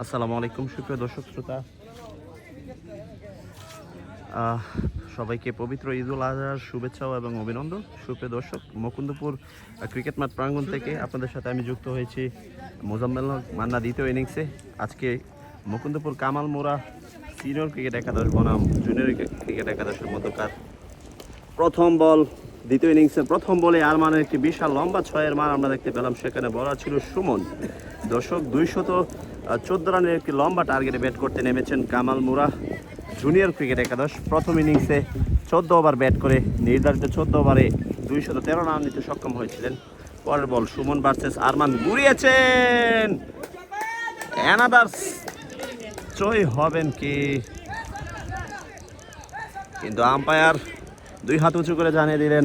আসসালামু আলাইকুম সুপ্রিয় দর্শক শ্রোতা, সবাইকে পবিত্র ঈদুল আজহার শুভেচ্ছা এবং অভিনন্দন। সুপ্রিয় দর্শক, মুকুন্দপুর ক্রিকেট মাঠ প্রাঙ্গণ থেকে আপনাদের সাথে আমি যুক্ত হয়েছি মোজাম্মেল হক মান্না দ্বিতীয় ইনিংসে। আজকে মুকুন্দপুর কামাল মোড়া সিনিয়র ক্রিকেট একাদশ বনাম জুনিয়র ক্রিকেট একাদশের মধ্যকার প্রথম বল। দ্বিতীয় ইনিংসের প্রথম বলে আরমানের একটি বিশাল লম্বা ছয়ের মান আমরা দেখতে পেলাম। সেখানে বলার ছিল সুমন। দর্শক, 214 রানের একটি লম্বা টার্গেটে ব্যাট করতে নেমেছেন কামাল মোড়া জুনিয়র ক্রিকেট একাদশ। প্রথম ইনিংসে 14 ওভার ব্যাট করে নির্ধারিত 14 ওভারে 213 রান নিতে সক্ষম হয়েছিলেন। পরের বল সুমন ভার্সেস আরমান, ঘুরিয়েছেন, অ্যানাদার জয় হবেন কি? কিন্তু আম্পায়ার 2 হাত উঁচু করে জানিয়ে দিলেন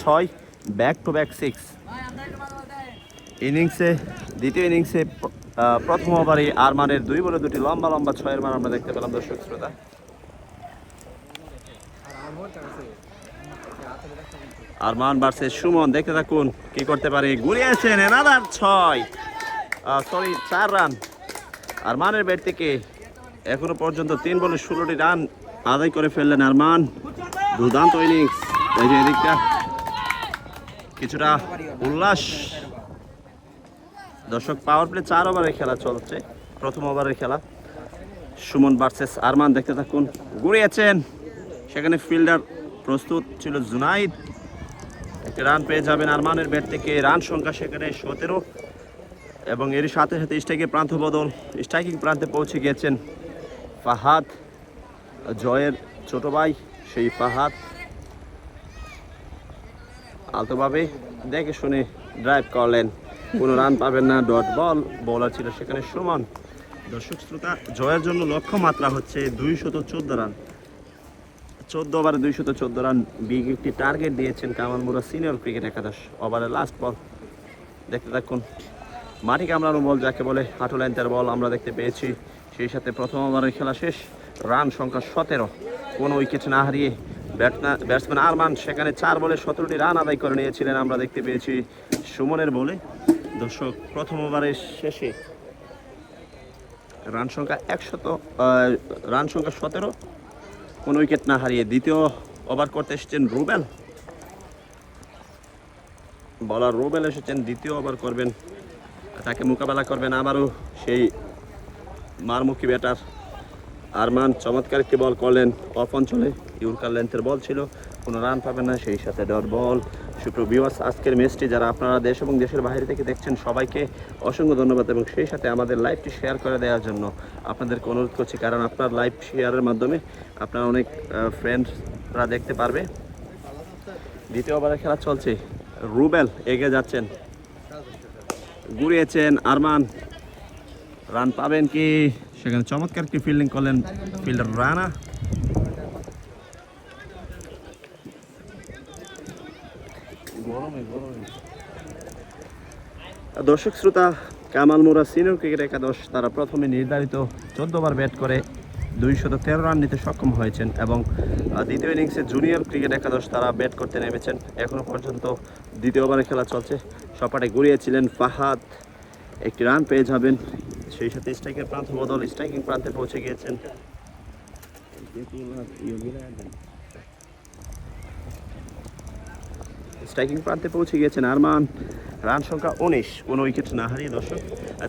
6, ব্যাক টু ব্যাক 6। দ্বিতীয় ইনিংসে প্রথম ওভারে আরমানের 2 বলে 2টি লম্বা লম্বা 6-এর মান আমরা দেখতে পেলাম। দর্শক শ্রোতা, আরমান ভার্সেস সুমন, দেখতে থাকুন কি করতে পারে। ঘুরিয়েছেন, অ্যানাদার 4 রান আরমানের ব্যাট থেকে। এখনো পর্যন্ত 3 বলে 16টি রান আদায় করে ফেললেন আরমান। দুর্দান্ত ইনিংস। এই যে এদিকটা কিছুটা উল্লাস। দর্শক, পাওয়ার প্লে 4 ওভারের খেলা চলছে, প্রথম ওভারের খেলা। সুমন ভার্সেস আরমান, দেখতে থাকুন। ঘুরিয়েছেন, সেখানে ফিল্ডার প্রস্তুত ছিল জুনাইদ। একটি রান পেয়ে যাবেন আরমানের ব্যাট থেকে। রান সংখ্যা সেখানে 17 এবং এর সাথে সাথে স্ট্রাইকের প্রান্ত বদল। স্ট্রাইকিং প্রান্তে পৌঁছে গিয়েছেন ফাহাদ, জয়ের ছোট ভাই। সেই ফাহাদ আলতোভাবে দেখে শুনে ড্রাইভ করলেন, কোনো রান পাবেন না, ডট বল। বোলার ছিল সেখানে সুমন। দর্শক শ্রোতা, জয়ের জন্য লক্ষ্যমাত্রা হচ্ছে 214 রান। 14 ওভারে 214 রান, বিগ একটি টার্গেট দিয়েছেন কামাল মোড়া সিনিয়র ক্রিকেট একাদশ। ওভারের লাস্ট বল, দেখতে থাকুন। মাটি কামড়ানো বল যাকে বলে, হাঁটু লেন্থের বল আমরা দেখতে পেয়েছি। সেই সাথে প্রথম ওভারের খেলা শেষ, রান সংখ্যা 17, কোনো উইকেট না হারিয়ে ব্যাটসম্যান আরমান সেখানে 4 বলে 17টি রান আদায় করে নিয়েছিলেন আমরা দেখতে পেয়েছি সুমনের বলে। দর্শক, প্রথম ওভারের শেষে রান সংখ্যা 17, কোনো উইকেট না হারিয়ে। দ্বিতীয় ওভার করতে এসেছেন রুবেল, বলার রুবেল এসেছেন, দ্বিতীয় ওভার করবেন। তাকে মোকাবেলা করবেন আবারও সেই মারমুখী ব্যাটার আরমান। চমৎকার একটি বল করলেন অফ অঞ্চলে, ইউরকার লেন্থের বল ছিল, কোনো রান পাবেন না। সেই সাথে ডট বল। সুপ্রিয় ভিউয়ার্স, আজকের ম্যাচটি যারা আপনারা দেশ এবং দেশের বাইরে থেকে দেখছেন সবাইকে অসংখ্য ধন্যবাদ, এবং সেই সাথে আমাদের লাইভটি শেয়ার করে দেওয়ার জন্য আপনাদেরকে অনুরোধ করছি, কারণ আপনার লাইভ শেয়ারের মাধ্যমে আপনার অনেক ফ্রেন্ডরা দেখতে পারবে। দ্বিতীয় ওভারের খেলা চলছে, রুবেল এগিয়ে যাচ্ছেন, ঘুরিয়েছেন আরমান, রান পাবেন কি? সেখানে চমৎকার একটি ফিল্ডিং করলেন ফিল্ডার রানা। দর্শক শ্রোতা, কামাল মোড়া সিনিয়র ক্রিকেট একাদশ তারা প্রথমে নির্ধারিত 14 ওভার ব্যাট করে 213 রান নিতে সক্ষম হয়েছেন, এবং দ্বিতীয় ইনিংসে জুনিয়র ক্রিকেট একাদশ তারা ব্যাট করতে নেমেছেন। এখনো পর্যন্ত দ্বিতীয় ওভারে খেলা চলছে। সপাটে ঘুরিয়েছিলেন ফাহাদ, একটি রান পেয়ে যাবেন। সেই সাথে স্ট্রাইকের প্রান্ত বদল, স্ট্রাইকিং প্রান্তে পৌঁছে গিয়েছেন আরমান। রান সংখ্যা 19, কোনো উইকেট না হারিয়ে। দর্শক,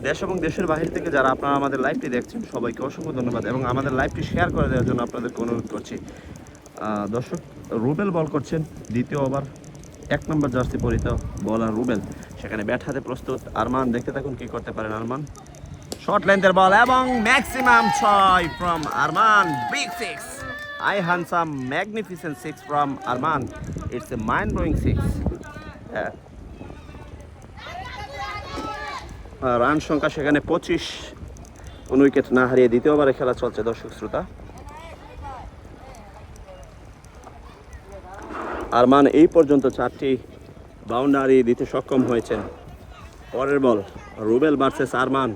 দেশ এবং দেশের বাইরে থেকে যারা আপনারা আমাদের লাইভটি দেখছেন সবাইকে অসংখ্য ধন্যবাদ, এবং আমাদের লাইভটি শেয়ার করে দেওয়ার জন্য আপনাদেরকে অনুরোধ করছি। দর্শক, রুবেল বল করছেন দ্বিতীয় ওভার, 1 নম্বর জার্সি পরিত বলার রুবেল। সেখানে ব্যাট হাতে প্রস্তুত আরমান, দেখতে থাকুন কি করতে পারেন আরমান। শর্ট লেন্থের বল এবং maximum 6 from Arman, big 6, I handsome magnificent 6 from Arman. It's a mind blowing 6। Run সংখ্যা সেখানে 25, কোনো উইকেট না হারিয়ে দ্বিতীয় ওভারে খেলা চলছে। দর্শক শ্রোতা, আরমান এই পর্যন্ত 4টি বাউন্ডারি দিতে সক্ষম হয়েছেন। পরের বল, রুবেল ভার্সেস আরমান,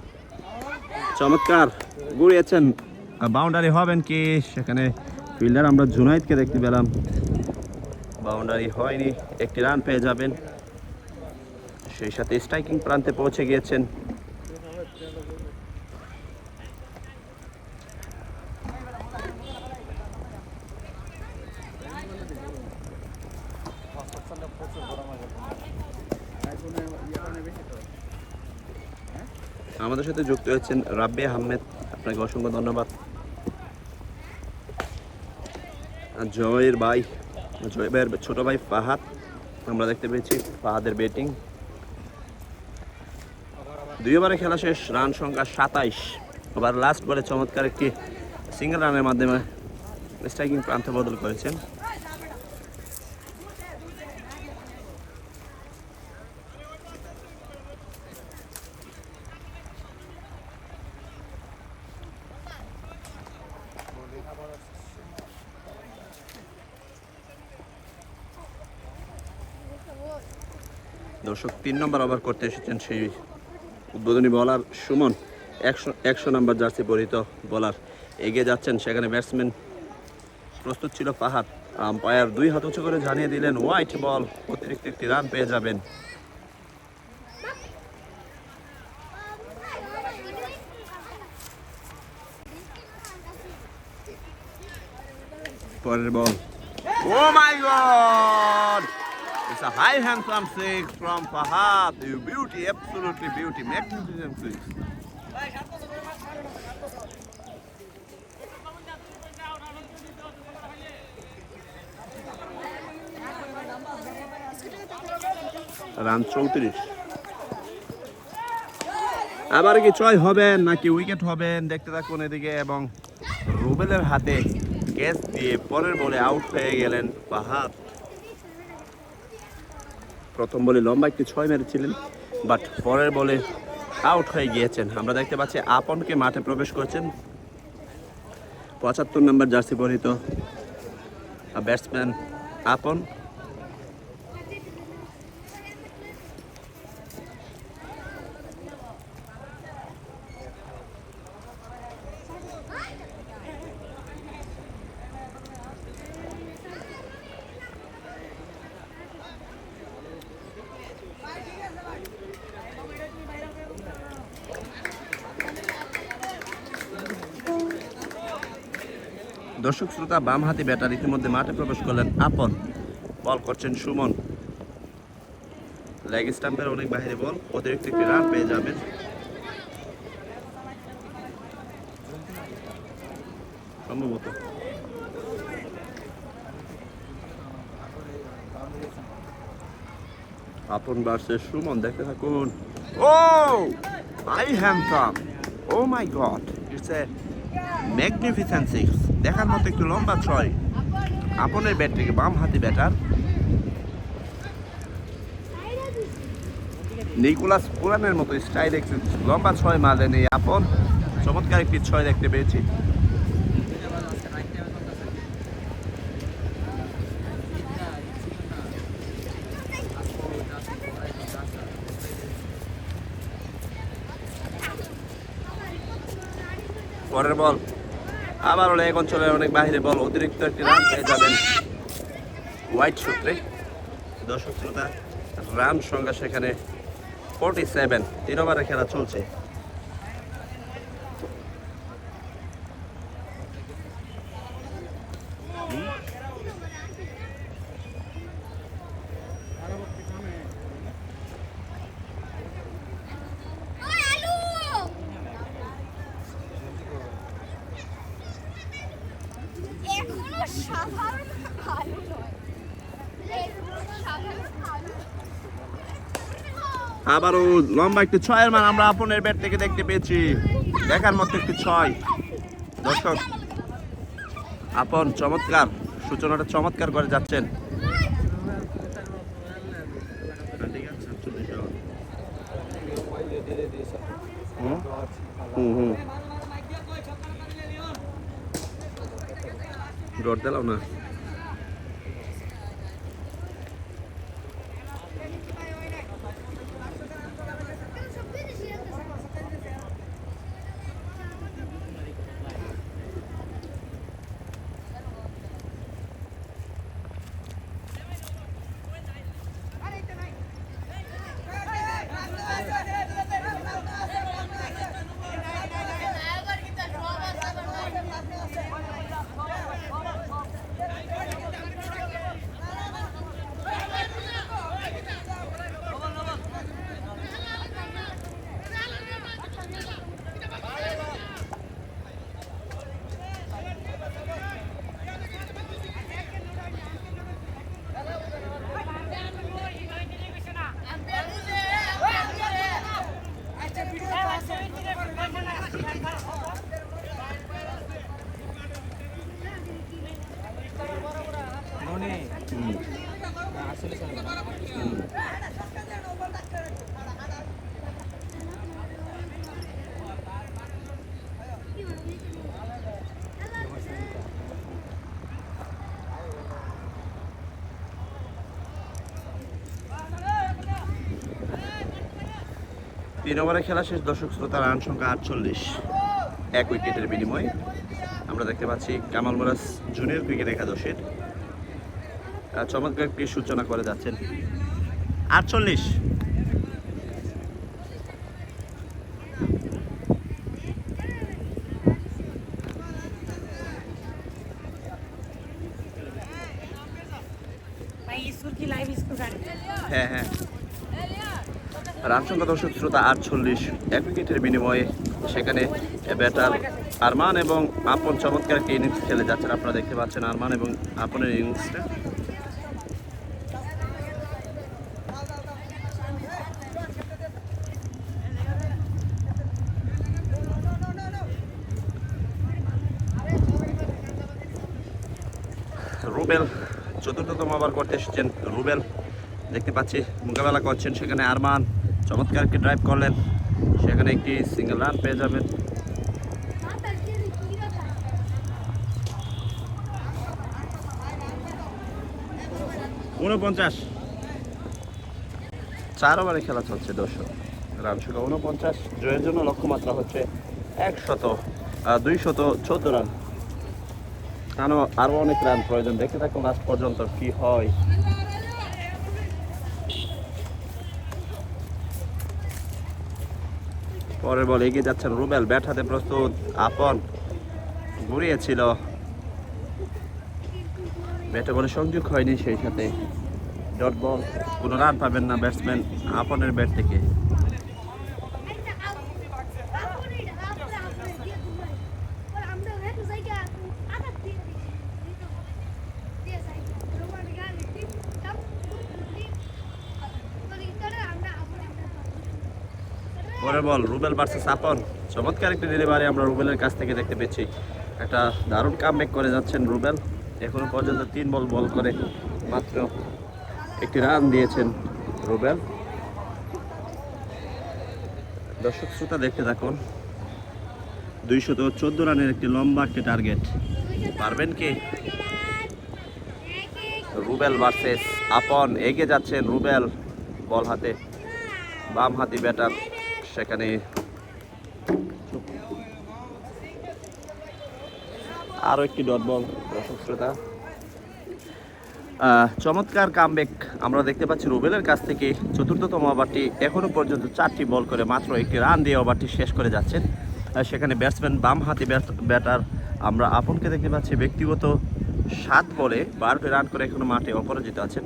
চমৎকার ঘুরিয়েছেন, বাউন্ডারি হবেন কি? সেখানে ফিল্ডার আমরা জুনাইদকে দেখতে পেলাম, বাউন্ডারি হয়নি, একটি রান পেয়ে যাবেন। সেই সাথে স্ট্রাইকিং প্রান্তে পৌঁছে গিয়েছেন। আমাদের সাথে যুক্ত হয়েছেন রাব্বি আহমেদ, আপনাকে অসংখ্য ধন্যবাদ। জয়ের ভাইয়ের ছোট ভাই ফাহাদ, আমরা দেখতে পেয়েছি ফাহাদের ব্যাটিং। 2 ওভারে খেলা শেষ, রান সংখ্যা 27। আবার লাস্ট বলে চমৎকার একটি সিঙ্গেল রানের মাধ্যমে স্ট্রাইকিং প্রান্ত বদল করেছেন। দর্শক 3 নম্বর ওভার করতে এসেছেন সেই উদ্বোধনী বলার সুমন, 100 নম্বর জার্সি পরিহিত বলার। এগিয়ে যাচ্ছেন, সেখানে ব্যাটসম্যান প্রস্তুত ছিল ফাহাদ। আম্পায়ার 2 হাত উঁচু করে জানিয়ে দিলেন হোয়াইট বল, অতিরিক্ত একটি রান পেয়ে যাবেন। পরের বল, ও my god, it's a high handsome six from Fahad. You beauty, absolutely beauty, magnificent six. Run 34। আবার কি 6 হবেন নাকি উইকেট হবেন, দেখতে থাকুন এদিকে। এবং রুবেলের হাতে ক্যাচ দিয়ে পরের বলে আউট হয়ে গেলেন ফাহাদ। প্রথম বলে লম্বা একটি 6 মেরেছিলেন, বাট পরের বলে আউট হয়ে গিয়েছেন। আমরা দেখতে পাচ্ছি আপনকে মাঠে প্রবেশ করছেন, 75 নম্বর জার্সি পরিহিত ব্যাটসম্যান আপন। দর্শক শ্রোতা, বামহাতি ব্যাটার ইতিমধ্যে মাঠে প্রবেশ করলেন আপন। বল করছেন সুমন, লেগ স্টাম্পের অনেক বাইরে বল, অতিরিক্ত একটি রান পেয়ে যাবেন। সম্ভবত আপন ভার্সেস সুমন, দেখতে থাকুন। Oh I handsome, oh my god, it's a magnificent six. দেখার মতো একটু লম্বা 6। আপনের ব্যাট থেকে বাম হাতি ব্যাটার নিকোলাস পুরানের মতো স্টাইল দেখছেন, লম্বা 6 মারলেন এই আপন। চমৎকার একটি 6 দেখতে পেয়েছি। পরের বল আবারও লেগ অঞ্চলের অনেক বাইরে বল, অতিরিক্ত একটি রান পেয়ে যাবেন হোয়াইট সূত্রে। দর্শক শ্রোতা, রান সংখ্যা সেখানে 47। 3 ওভারের খেলা চলছে। আবারও লম্বা একটি 6-এর মান আমরা আপনের ব্যাট থেকে দেখতে পেয়েছি, দেখার মতো একটি 6। দর্শক, আপন চমৎকার সূচনাটা চমৎকার করে যাচ্ছেন। ডট দিলাম না। 3 ওভারে খেলা শেষ, দর্শক শ্রোতা, রান সংখ্যা 48, 1 উইকেটের বিনিময়ে। আমরা দেখতে পাচ্ছি কামাল মোরাস জুনিয়র ক্রিকেট একাদশের চমৎকার একটি সূচনা করে যাচ্ছেন। 48। হ্যাঁ হ্যাঁ, রান সংখ্যা দর্শক শ্রোতা 48, 1 উইকেটের বিনিময়ে। সেখানে ব্যাটার আরমান এবং আপন চমৎকার একটি ইনিংস খেলে যাচ্ছেন। আপনারা দেখতে পাচ্ছেন আরমান এবং আপনের ইনিংসটা। রুবেল চতুর্থতম ওভার করতে এসেছেন। রুবেল দেখতে পাচ্ছি মোকাবেলা করছেন, সেখানে আরমান চমৎকার একটি ড্রাইভ করলেন, সেখানে একটি সিঙ্গেল রান পেয়ে যাবেন। ঊনপঞ্চাশ, 4 ওভারে খেলা চলছে দর্শক। রান সংখ্যা 49, জয়ের জন্য লক্ষ্যমাত্রা হচ্ছে 214 রান। আরো অনেক রান প্রয়োজন, দেখতে থাকুন লাস্ট পর্যন্ত কি হয়। পরের বল এগিয়ে যাচ্ছেন রুবেল, ব্যাট হাতে প্রস্তুত। আপন ঘুরিয়েছিল, ব্যাটে বলে সংযোগ হয়নি, সেই সাথে ডট বল, কোনো রান পাবেন না ব্যাটসম্যান আপনের ব্যাট থেকে। পরের বল রুবেল ভার্সেস আপন, চমৎকার একটি ডেলিভারি আমরা রুবেলের কাছ থেকে দেখতে পেয়েছি। একটা দারুণ কামব্যাক করে যাচ্ছেন রুবেল। এখনো পর্যন্ত 3 বল করে মাত্র একটি রান দিয়েছেন রুবেল। দর্শক শ্রোতা দেখতে থাকুন, 214 রানের একটি লম্বা একটি টার্গেট, পারবেন কি? রুবেল ভার্সেস আপন, এগিয়ে যাচ্ছেন রুবেল বল হাতে, বাম হাতি ব্যাটার, সেখানে আরো একটি ডট বল। দর্শক শ্রোতা, চমৎকার কামব্যাক আমরা দেখতে পাচ্ছি রুবেলের কাছ থেকে। চতুর্থতম ওভারটি এখনো পর্যন্ত 4টি বল করে মাত্র একটি রান দিয়ে ওভারটি শেষ করে যাচ্ছেন। সেখানে ব্যাটসম্যান বাম হাতি ব্যাটার আমরা আপনকে দেখতে পাচ্ছি ব্যক্তিগত 7 বলে 12টি রান করে এখনো মাঠে অপরাজিত আছেন।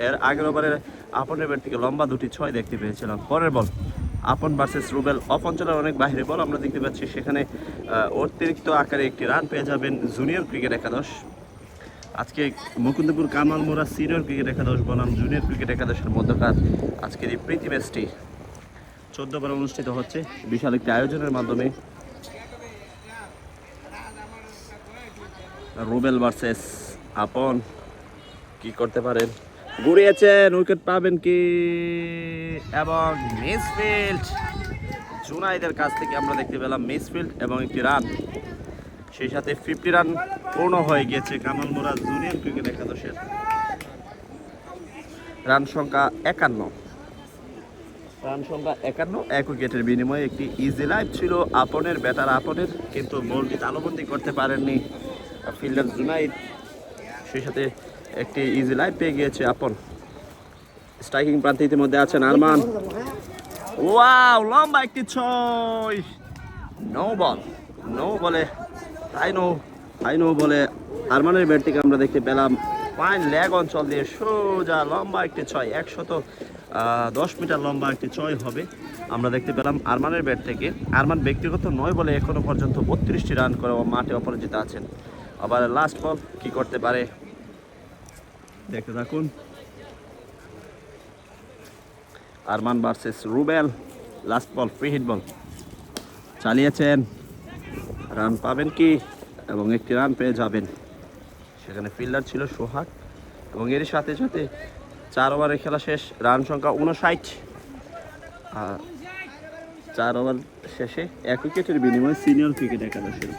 এর আগের ওভারে আপনের ব্যাট থেকে লম্বা 2টি 6 দেখতে পেয়েছিলাম। পরের বল আপন ভার্সেস রুবেল, অফ অঞ্চলের অনেক বাইরে বল আমরা দেখতে পাচ্ছি, সেখানে অতিরিক্ত আকারে একটি রান পেয়ে যাবেন জুনিয়র ক্রিকেট একাদশ। আজকে মুকুন্দপুর কামাল মোরাস সিনিয়র ক্রিকেট একাদশ বনাম জুনিয়র ক্রিকেট একাদশের মধ্যকার আজকের এই প্রীতি ম্যাচটি 14 বার অনুষ্ঠিত হচ্ছে বিশাল একটি আয়োজনের মাধ্যমে। রুবেল ভার্সেস আপন, কি করতে পারেন? ঘুরিয়েছেন, উইকেট পাবেন কি? এবং মিসফিল্ড, জুনাইদের কাছ থেকে আমরা দেখতে পেলাম মিসফিল্ড এবং একটি রান, সেই সাথে 50 রান পূর্ণ হয়ে গিয়েছে কামাল মোরাস জুনিয়র ক্রিকেট একাদশের। রান সংখ্যা 51, রান সংখ্যা 51, 1 উইকেটের বিনিময়ে একটি ইজি লাইফ ছিল আপনের ব্যাটার আপনের, কিন্তু বলটি তালুবন্দি করতে পারেননি ফিল্ডার জুনাইদ, সেই সাথে একটি ইজি লাইফ পেয়ে গিয়েছে আপন। স্ট্রাইকিং প্রান্তে ইতিমধ্যে আছেন আরমান। ওয়াও, লম্বা একটি 6, নো বলে আই নো বলে আরমানের ব্যাট থেকে আমরা দেখতে পেলাম ফাইন লেগ অঞ্চল দিয়ে সোজা লম্বা একটি 6, 110 মিটার লম্বা একটি 6 হবে আমরা দেখতে পেলাম আরমানের ব্যাট থেকে। আরমান ব্যক্তিগত 9 বলে এখনো পর্যন্ত 32টি রান করে মাঠে অপরাজিত আছেন। আবার লাস্ট বল কি করতে পারে দেখতে থাকুন। Arman versus Rubel, last ball free hit ball, চালিয়েছেন, রান পাবেন কি? এবং একটি রান পেয়ে যাবেন। সেখানে ফিল্ডার ছিল সোহাগ, এবং এর সাথে সাথে 4 ওভারের খেলা শেষ, রান সংখ্যা 59। 4 ওভার শেষে 1 উইকেটের বিনিময়ে সিনিয়র ক্রিকেট একাদশের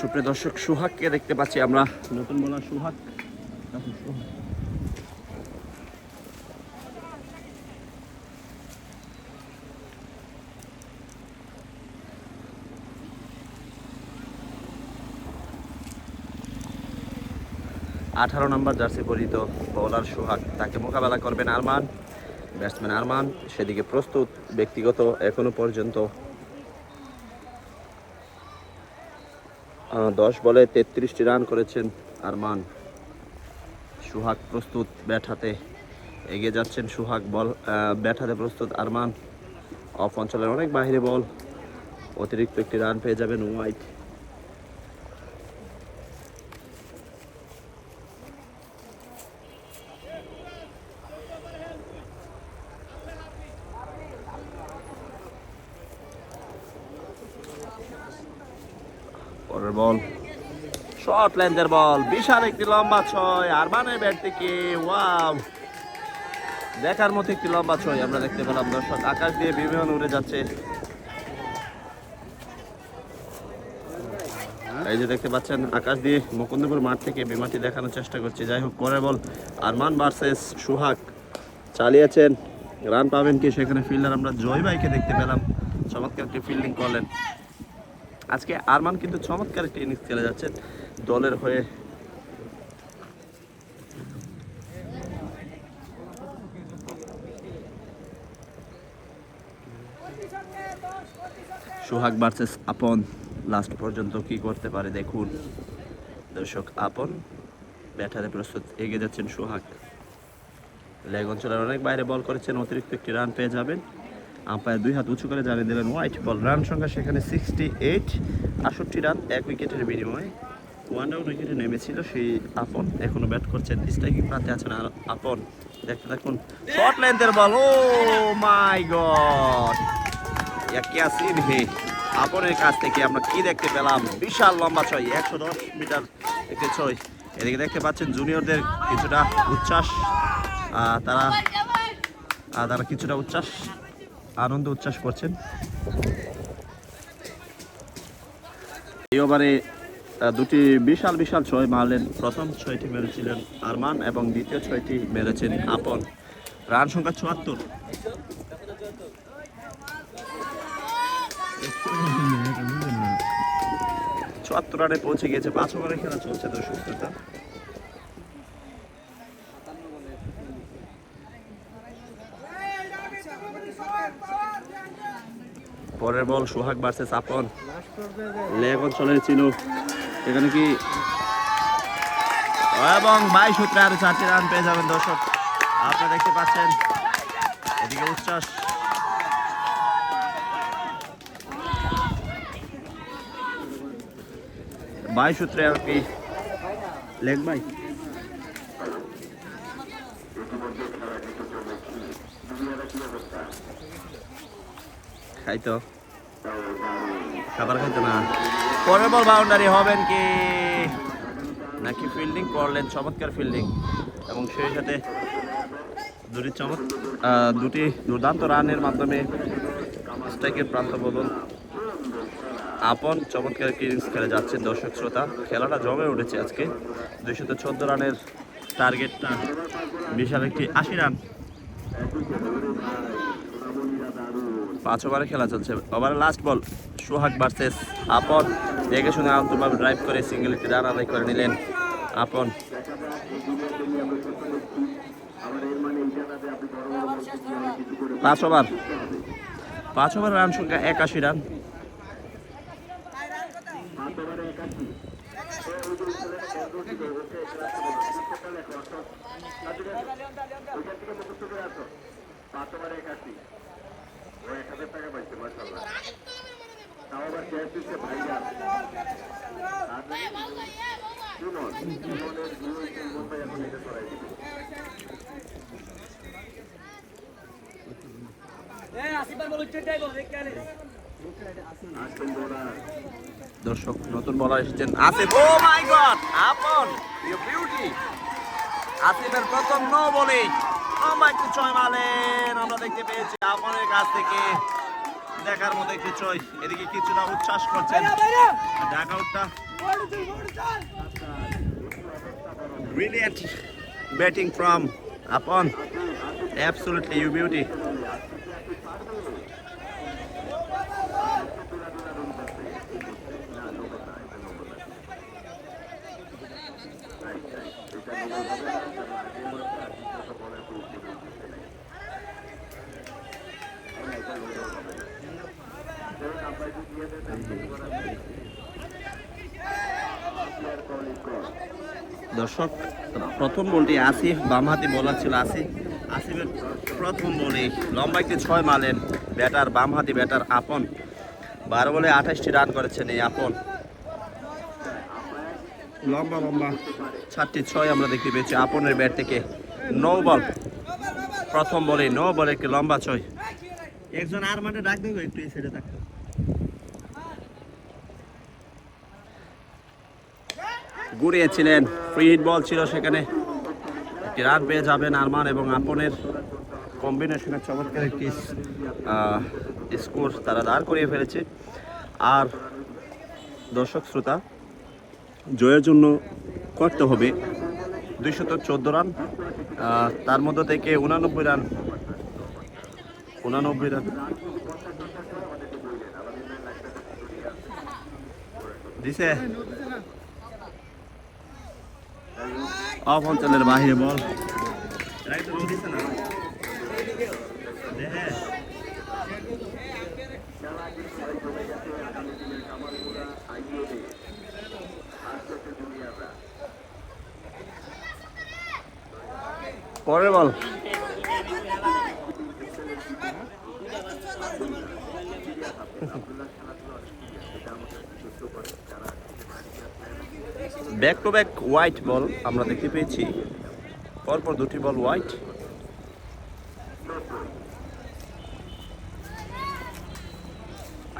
সুপ্রিয় দর্শক, সোহাগকে দেখতে পাচ্ছি আমরা, নতুন বোলার সোহাগ। 18 নম্বর জার্সি পরিহিত বোলার সোহাগ, তাকে মোকাবেলা করবেন আরমান, ব্যাটসম্যান আরমান সেদিকে প্রস্তুত। ব্যক্তিগত এখনো পর্যন্ত 10 বলে 33টি রান করেছেন আরমান। সোহাগ প্রস্তুত, ব্যাট হাতে এগিয়ে যাচ্ছেন সোহাগ, বল ব্যাট হাতে প্রস্তুত আরমান। অফ অঞ্চলের অনেক বাইরে বল, অতিরিক্ত একটি রান পেয়ে যাবেন ওয়াইড। পরের বল শর্ট লেন্থের বল, বিশাল একটি লম্বা ছয় আরমানের ব্যাট থেকে। ওয়াও, দেখার মতো একটি লম্বা ছয় আমরা দেখতে পেলাম দর্শক। আকাশ দিয়ে বিমান উড়ে যাচ্ছে, এই যে দেখতে পাচ্ছেন আকাশ দিয়ে মুকুন্দপুর মাঠ থেকে বিমানটি দেখানোর চেষ্টা করছে। যাই হোক, পরের বল আরমান ভার্সেস সোহাগ চালিয়েছেন, রান পাবেন কি? সেখানে ফিল্ডার আমরা জয় ভাইকে দেখতে পেলাম, চমৎকার একটি ফিল্ডিং করলেন। আজকে আরমান কিন্তু চমৎকার একটি ইনিংস খেলে যাচ্ছেন দলের হয়ে। সোহাগ ভার্সেস আপন, লাস্ট পর্যন্ত কি করতে পারে দেখুন দর্শক। আপন ব্যাটারে প্রস্তুত, এগিয়ে যাচ্ছেন সোহাগ। লেগ অঞ্চলের অনেক বাইরে বল করেছেন, অতিরিক্ত একটি রান পেয়ে যাবেন। আম্পায়ার 2 হাত উঁচু করে জানিয়ে দিলেন হোয়াইট বল। রান সংখ্যা সেখানে 68, 68 রান 1 উইকেটের বিনিময়ে। 1 ডাউন উইকেটে নেমেছিল সেই আপন, এখনো ব্যাট করছেন, স্ট্রাইকিং প্রান্তে আছেন আর আপন। দেখতে থাকুন, শর্ট লেন্থের বল, ও মাই গড, क्या सीन है। আপনের কাছ থেকে আমরা কি দেখতে পেলাম? বিশাল লম্বা ছয়, 110 মিটার একটি ছয়। এদিকে দেখতে পাচ্ছেন জুনিয়রদের কিছুটা উচ্ছ্বাস, তারা কিছুটা আনন্দ উচ্ছ্বাস করছেন। এই ওভারে দুটি বিশাল ছয় মারলেন। প্রথম ছয়টি মেরেছিলেন আরমান এবং দ্বিতীয় ছয়টি মেরেছেন আপন। রান সংখ্যা 74। রানে পৌঁছে গিয়েছে। 5 ওভারে খেলা চলছে দর্শকতা। পরের বল সোহাগ ভার্সেস আপন, লেগ অঞ্চলের ছিল এখানে কি, এবং 22 সূত্রে আরো 4টি রান পেয়ে যাবেন দর্শক। আপনারা দেখতে পাচ্ছেন এদিকে উচ্ছ্বাস। बाई सूत्रे लेग बाई খাইতো খাবার খাইতো না। পরের বল বাউন্ডারি হবেন কি নাকি ফিল্ডিং করলেন, চমৎকার ফিল্ডিং এবং সেই সাথে দুটি দুর্দান্ত রানের মাধ্যমে স্ট্রাইকের প্রান্ত বদল। আপন চমৎকার ইনিংস খেলে যাচ্ছেন দর্শক শ্রোতা। খেলাটা জমে উঠেছে আজকে। 214 রানের টার্গেটটা, বিশাল একটি 80 রান। 5 ওভারে খেলা চলছে। ওভারে লাস্ট বল সোহাগ ভার্সেস আপন, দেখে শুনে আন্তরিকভাবে ড্রাইভ করে সিঙ্গেল একটি রান আদায় করে নিলেন আপন। 5 ওভার রান সংখ্যা 81 রান। দর্শক নতুন বলার এসেছেন আসিফ। ও মাই গড, আপন ইউ বিউটি। আসিফের প্রথম নো বলে ছয় মারলেন, আমরা দেখতে পেয়েছি আপনের কাছ থেকে দেখার মতো একটি চয়, এদিকে কিছুটা উচ্ছ্বাস করছেন ডাকআউটটা। Brilliant batting from Apon, absolutely you beauty. দর্শক, প্রথম বলটি আসিফ, বামহাতি বোলার ছিল আসিফের প্রথম বলে লম্বা একটি 6 মারলেন ব্যাটার, বামহাতি ব্যাটার আপন। 12 বলে 28টি রান করেছেন এই আপন। লম্বা 4টি 6 আমরা দেখতে পেয়েছি আপনের ব্যাট থেকে। 9 বল, প্রথম বলে 9 বলে একটি লম্বা 6। একজন আর মাঠে ডাক দেবো একটু এই সাইডে থাক। ঘুরিয়েছিলেন, ফ্রি হিট বল ছিল সেখানে, একটি রান পেয়ে যাবেন আরমান এবং আপনের কম্বিনেশনে চমৎকার একটি স্কোর তারা দাঁড় করিয়ে ফেলেছে। আর দর্শক শ্রোতা, জয়ের জন্য করতে হবে 214 রান, তার মধ্য থেকে 89 রান দিছে। অফ অঞ্চলের বাহিরে বল, পরের ball back to back wide ball আমরা দেখতে পেয়েছি, পরপর 2টি বল হোয়াইট।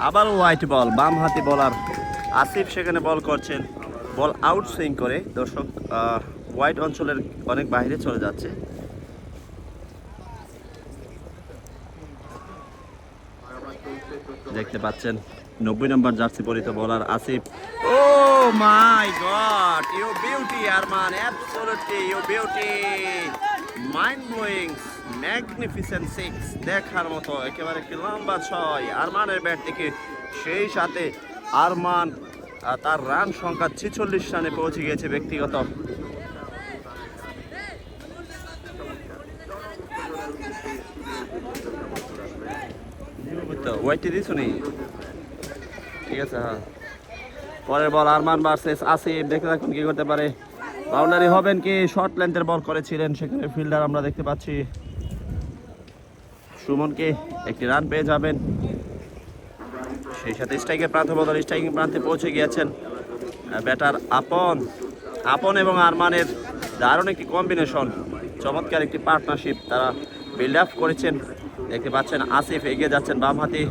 আবার হোয়াইট বল, বাম হাতি বলার আসিফ সেখানে বল করছেন, বল আউট সুইং করে দর্শক হোয়াইট অঞ্চলের অনেক বাইরে চলে যাচ্ছে। দেখতে পাচ্ছেন 90 নম্বর জার্সি পরিত bowler Asif. Oh my god, you beauty Arman, absolutely you beauty, mind blowing, magnificent 6, দেখার মতো একেবারে একটি লম্বা 6 আরমানের ব্যাট থেকে। সেই সাথে আরমান তার রান সংখ্যা 46 রানে পৌঁছে গিয়েছে ব্যক্তিগত। ওয়াইটি দিছো নি, ঠিক আছে। হ্যাঁ, পরের বল আরমান ভার্সেস আসিফ, দেখতে থাকুন কি করতে পারে। বাউন্ডারি হবেন কি? শর্ট লেন্থের বল করেছিলেন সেখানে ফিল্ডার আমরা দেখতে পাচ্ছি সুমনকে, একটি রান পেয়ে যাবেন। সেই সাথে স্ট্রাইকের প্রান্ত বদল, স্ট্রাইকিং প্রান্তে পৌঁছে গিয়েছেন ব্যাটার আপন এবং আরমানের দারুণ একটি কম্বিনেশন, চমৎকার একটি পার্টনারশিপ তারা বিল্ড আপ করেছেন। দেখতে পাচ্ছেন আসিফ এগিয়ে যাচ্ছেন, বামহাতি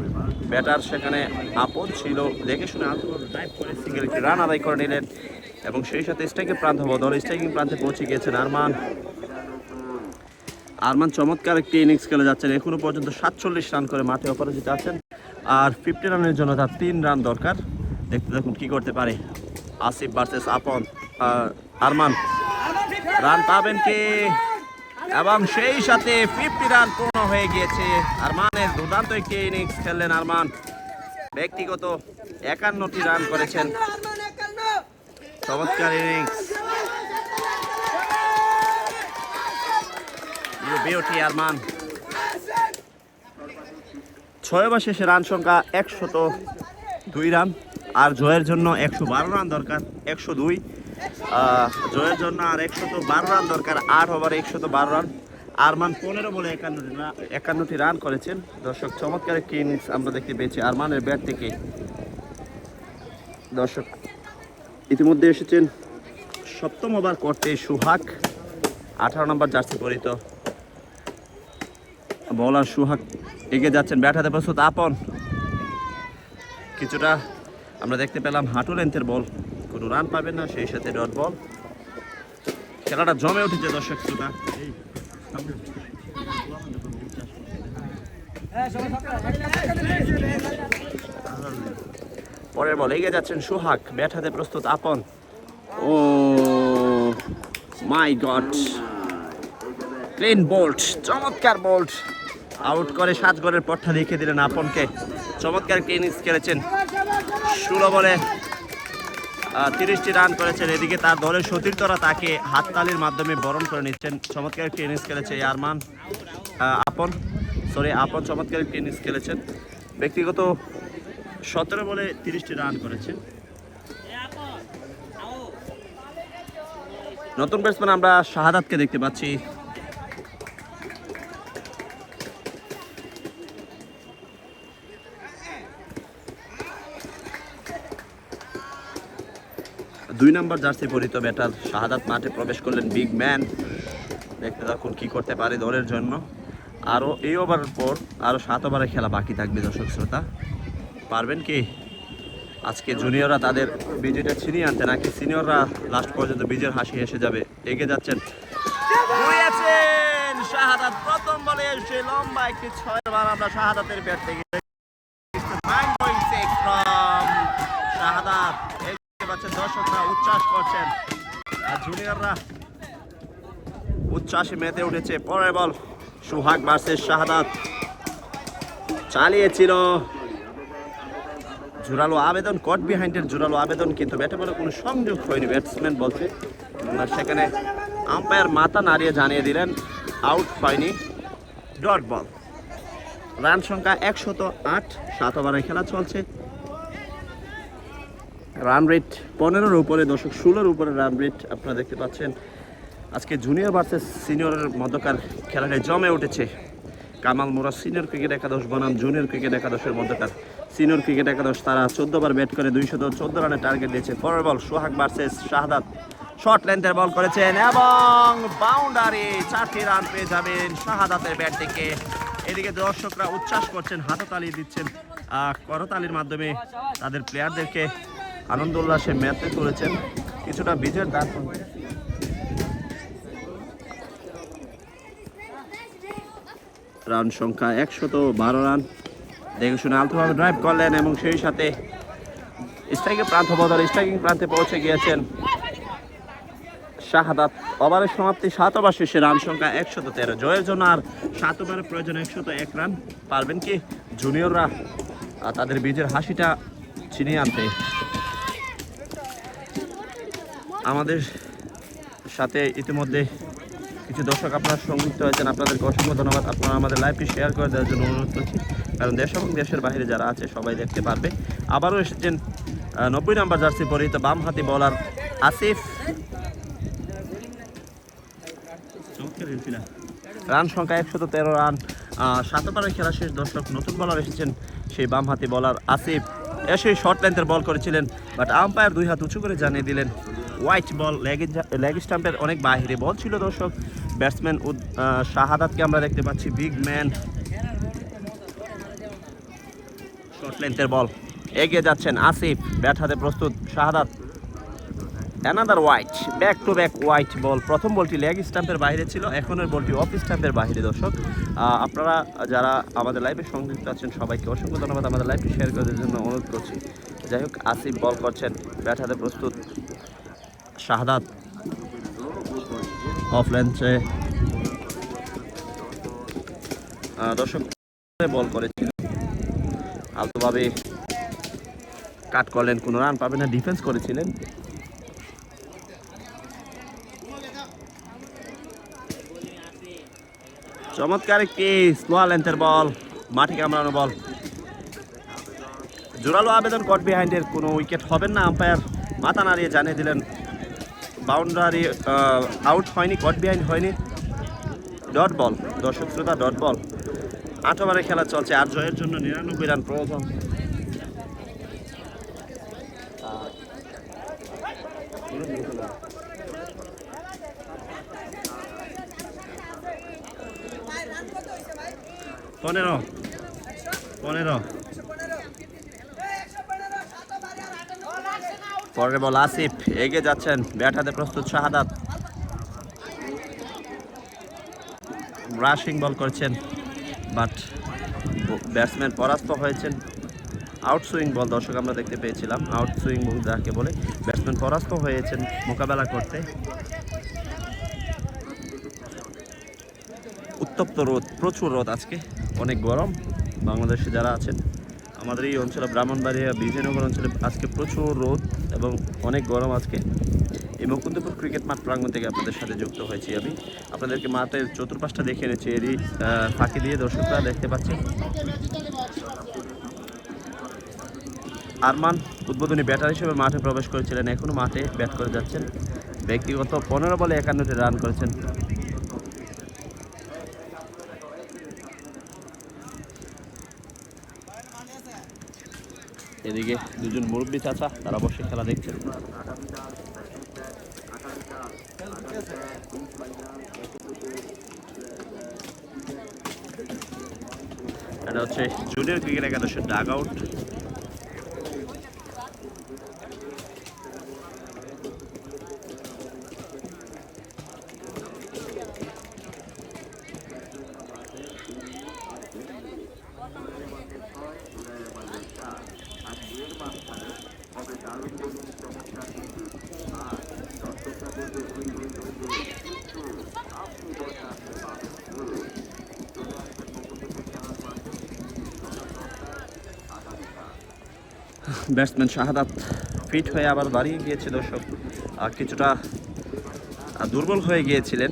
ব্যাটার সেখানে আপন ছিল, দেখে শুনে ড্রাইভ করে সিঙ্গেল একটি রান আদায় করে নিলেন এবং সেই সাথে স্ট্রাইকের প্রান্ত বদল, স্ট্রাইকিং প্রান্তে পৌঁছে গিয়েছেন আরমান চমৎকার একটি ইনিংস খেলে যাচ্ছেন। এখনো পর্যন্ত 47 রান করে মাঠে অপরাজিত আছেন, আর 50 রানের জন্য তার 3 রান দরকার। দেখতে দেখুন কি করতে পারে আসিফ ভার্সেস আরমান, রান পাবেন কি? এবং সেই সাথে 50 রান পূর্ণ হয়ে গিয়েছে আরমানের। দুর্দান্ত একটি ইনিংস খেললেন আরমান, ব্যক্তিগত 51টি রান করেছেন, চমৎকার ইনিংস, বিউটি আরমান। 6 ওভার শেষে রান সংখ্যা 102 রান, আর জয়ের জন্য 112 রান দরকার, 102 জয়ের জন্য আর 112 রান দরকার, 8 ওভারে 112 রান। আরমান 15 বলে 51টি রান করেছেন। দর্শক, চমৎকার একটি ইনিংস আমরা দেখতে পেয়েছি আরমানের ব্যাট থেকে। দর্শক, ইতিমধ্যে এসেছেন 7ম ওভার করতে সুহাগ, 18 নম্বর জার্সি পরিত বোলার সুহাগ এগিয়ে যাচ্ছেন, ব্যাট হাতে প্রস্তুত আপন। কিছুটা আমরা দেখতে পেলাম হাঁটু লেন্থের বল, কোনো রান পাবেন না, সেই সাথে ডট বল। খেলাটা জমে উঠেছে দর্শক শ্রোতা। পরের বল এগিয়ে যাচ্ছেন সোহাগ, ব্যাট হাতে প্রস্তুত আপন। ও মাই গড, ক্লিন বোল্ট, চমৎকার বোল্ট, আউট করে 7 গড়ের পট্টা লিখে দিলেন আপনকে। চমৎকার ইনিংস খেলেছেন, 16 বলে 30টি রান করেছেন। এদিকে তার দলের সতীর্থরা তাকে হাততালির মাধ্যমে বরণ করে নিচ্ছেন। চমৎকার একটি ইনিংস খেলেছে আপন চমৎকার একটি ইনিংস খেলেছেন। ব্যক্তিগত 17 বলে 30টি রান করেছেন। নতুন ব্যাটসম্যান আমরা শাহাদাতকে দেখতে পাচ্ছি। দুই নম্বর জার্সি পরিহিত ব্যাটার শাহাদাত মাঠে প্রবেশ করলেন। বিগ ম্যান, দেখতে থাকুন কি করতে পারে দলের জন্য। আরও এই ওভারের পর আরও 7 ওভারে খেলা বাকি থাকবে। দর্শক শ্রোতা, পারবেন কি আজকে জুনিয়ররা তাদের বিজয়টা ছিনিয়ে আনতে, নাকি সিনিয়ররা লাস্ট পর্যন্ত বিজয়ের হাসি এসে যাবে? এগিয়ে যাচ্ছেন শাহাদাত, প্রথম বলে এসে লম্বা একটি 6 বার আমরা শাহাদাতের ব্যাট থেকে শাহাদাত। দর্শকরা উচ্ছ্বাস করছেন, জুনিয়ররা উচ্ছ্বাসে মেতে উঠেছে। পরের বল সোহাগ ভার্সেস শাহাদাত, চালিয়েছিল জোরালো আবেদন, কট বিহাইন্ডের জোরালো আবেদন, কিন্তু ব্যাটে বলে কোনো সংযোগ হয়নি। ব্যাটসম্যান বলছে, সেখানে আম্পায়ার মাথা নাড়িয়ে জানিয়ে দিলেন আউট হয়নি, ডট বল। রান সংখ্যা 108, 7 ওভারের খেলা চলছে। রান রেট 15-এর উপরে, দর্শক 16-এর উপরে রান রেট আপনারা দেখতে পাচ্ছেন। আজকে জুনিয়র ভার্সেস সিনিয়রের মধ্যকার খেলাটায় জমে উঠেছে। কামাল মোরা সিনিয়র ক্রিকেট একাদশ বনাম জুনিয়র ক্রিকেট একাদশের মধ্যকার। সিনিয়র ক্রিকেট একাদশ তারা 14 বার ব্যাট করে 214 রানের টার্গেট দিয়েছে। পরের বল সোহাগ ভার্সেস শাহাদাত, শর্ট লেন্থের বল করেছেন এবং বাউন্ডারি, 4টি রান পেয়ে যাবেন শাহাদাতের ব্যাট থেকে। এদিকে দর্শকরা উচ্ছ্বাস করছেন, হাততালি দিচ্ছেন, করতালির মাধ্যমে তাদের প্লেয়ারদেরকে আনন্দ উল্লাসে মেতে তুলেছেন। কিছুটা বিজয়ের দান রান সংখ্যা 112 রান। দেখে শুনে আলতোভাবে ড্রাইভ করলেন এবং সেই সাথে স্ট্রাইকিং প্রান্তে পৌঁছে গিয়েছেন শাহাদাত। ওভারের সমাপ্তি 7 ওভার শেষে রান সংখ্যা 113। জয়ের জন্য আর 7 ওভারের প্রয়োজন 101 রান। পারবেন কি জুনিয়ররা তাদের বিজয়ের হাসিটা ছিনিয়ে আনতে? আমাদের সাথে ইতিমধ্যে কিছু দর্শক আপনারা সংযুক্ত হয়েছেন, আপনাদেরকে অসংখ্য ধন্যবাদ। আপনারা আমাদের লাইভটি শেয়ার করে দেওয়ার জন্য অনুরোধ করছি, কারণ দেশ এবং দেশের বাইরে যারা আছে সবাই দেখতে পারবে। আবারও এসেছেন 90 নম্বর জার্সি পরিহিত বামহাতি বোলার আসিফ। রান সংখ্যা 113 রান, 7 ওভারের খেলা শেষ। দর্শক নতুন বলার এসেছেন সেই বামহাতি বোলার আসিফ। এসে শর্ট লেন্থের বল করেছিলেন, বাট আম্পায়ার 2 হাত উঁচু করে জানিয়ে দিলেন হোয়াইট বল। লেগ স্টাম্পের অনেক বাহিরে বল ছিল। দর্শক ব্যাটসম্যান শাহাদাতকে আমরা দেখতে পাচ্ছি, বিগ ম্যান, শর্ট লেন্থের বল। এগিয়ে যাচ্ছেন আসিফ, ব্যাট হাতে প্রস্তুত Shahadat. Another wide, back to back wide ball. প্রথম বলটি লেগ স্টাম্পের বাইরে ছিল, এখনের বলটি অফ স্টাম্পের বাইরে। দর্শক আপনারা যারা আমাদের লাইভে সংযুক্ত আছেন সবাইকে অসংখ্য ধন্যবাদ। আমাদের লাইভটি শেয়ার করার জন্য অনুরোধ করছি। যাই হোক, আসিফ বল করছেন, ব্যাট হাতে প্রস্তুত শাহাদাত। অফ লেন্থে দর্শক বল করেছিল, আলতোভাবে কাট করলেন, কোনো রান পাবেন না, ডিফেন্স করেছিলেন। চমৎকার একটি স্লো লেন্থের বল, মাঠে কামড়ানো বল। জোরালো আবেদন, কট বিহাইন্ডের, কোনো উইকেট হবেন না। আম্পায়ার মাথা নাড়িয়ে জানিয়ে দিলেন বাউন্ডারি, আউট হয়নি, কট বিহাইন্ড হয়নি, ডট বল। দর্শক শ্রোতা, ডট বল। 8 ওভারের খেলা চলছে, আর জয়ের জন্য 99 রান প্রয়োজন। পনেরো পরের বল আসিফ, এগিয়ে যাচ্ছেন, ব্যাট হাতে প্রস্তুত শাহাদাত। ব্রাশিং বল করছেন, বাট ব্যাটসম্যান পরাস্ত হয়েছেন। আউটসুইং বল দর্শক আমরা দেখতে পেয়েছিলাম, আউটসুইং বল যাকে বলে। ব্যাটসম্যান পরাস্ত হয়েছেন মোকাবেলা করতে। উত্তপ্ত রোদ, প্রচুর রোদ আজকে, অনেক গরম। বাংলাদেশে যারা আছেন, আমাদের এই অঞ্চলে ব্রাহ্মণবাড়িয়া বিজয়নগর অঞ্চলে আজকে প্রচুর রোদ এবং অনেক গরম আজকে। এই মুকুন্দপুর ক্রিকেট মাঠ প্রাঙ্গণ থেকে আপনাদের সাথে যুক্ত হয়েছি আমি। আপনাদেরকে মাঠের চতুর্পাশটা দেখে এনেছি, এরই ফাঁকি দিয়ে দর্শকরা দেখতে পাচ্ছেন আরমান উদ্বোধনী ব্যাটার হিসেবে মাঠে প্রবেশ করেছিলেন, এখনও মাঠে ব্যাট করে যাচ্ছেন। ব্যক্তিগত 15 বলে 51টি রান করেছেন। এদিকে দুজন মুরব্বী চাচা, তারা বসে খেলা দেখছেন। এটা হচ্ছে জুনিয়র ক্রিকেট একাদশের ডাগ আউট। ব্যাটসম্যান শাহাদাত ফিট হয়ে আবার দাঁড়িয়ে গিয়েছে দর্শক। কিছুটা দুর্বল হয়ে গিয়েছিলেন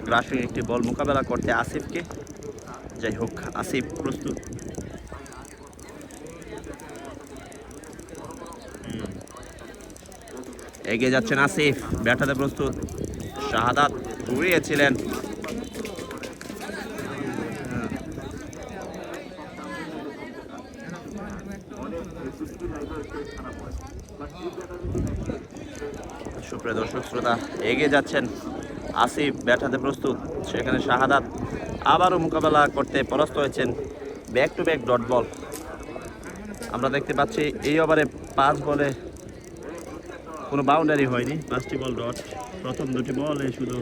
গ্রাসিং একটি বল মোকাবেলা করতে আসিফকে। যাই হোক, আসিফ প্রস্তুত। এগিয়ে যাচ্ছেন আসিফ, ব্যাটাতে প্রস্তুত। শাহাদাত ঘুরিয়েছিলেন, সুপ্রিয় দর্শক শ্রোতা, এগিয়ে যাচ্ছেন আসিফ, ব্যাটাতে প্রস্তুত। সেখানে শাহাদাত আবারও মোকাবেলা করতে পরাস্ত হয়েছেন। Back to back dot ball আমরা দেখতে পাচ্ছি। এই ওভারে 5 বলে কোনো বাউন্ডারি হয়নি, 5টি বল ডট। প্রথম 2টি বলে শুধু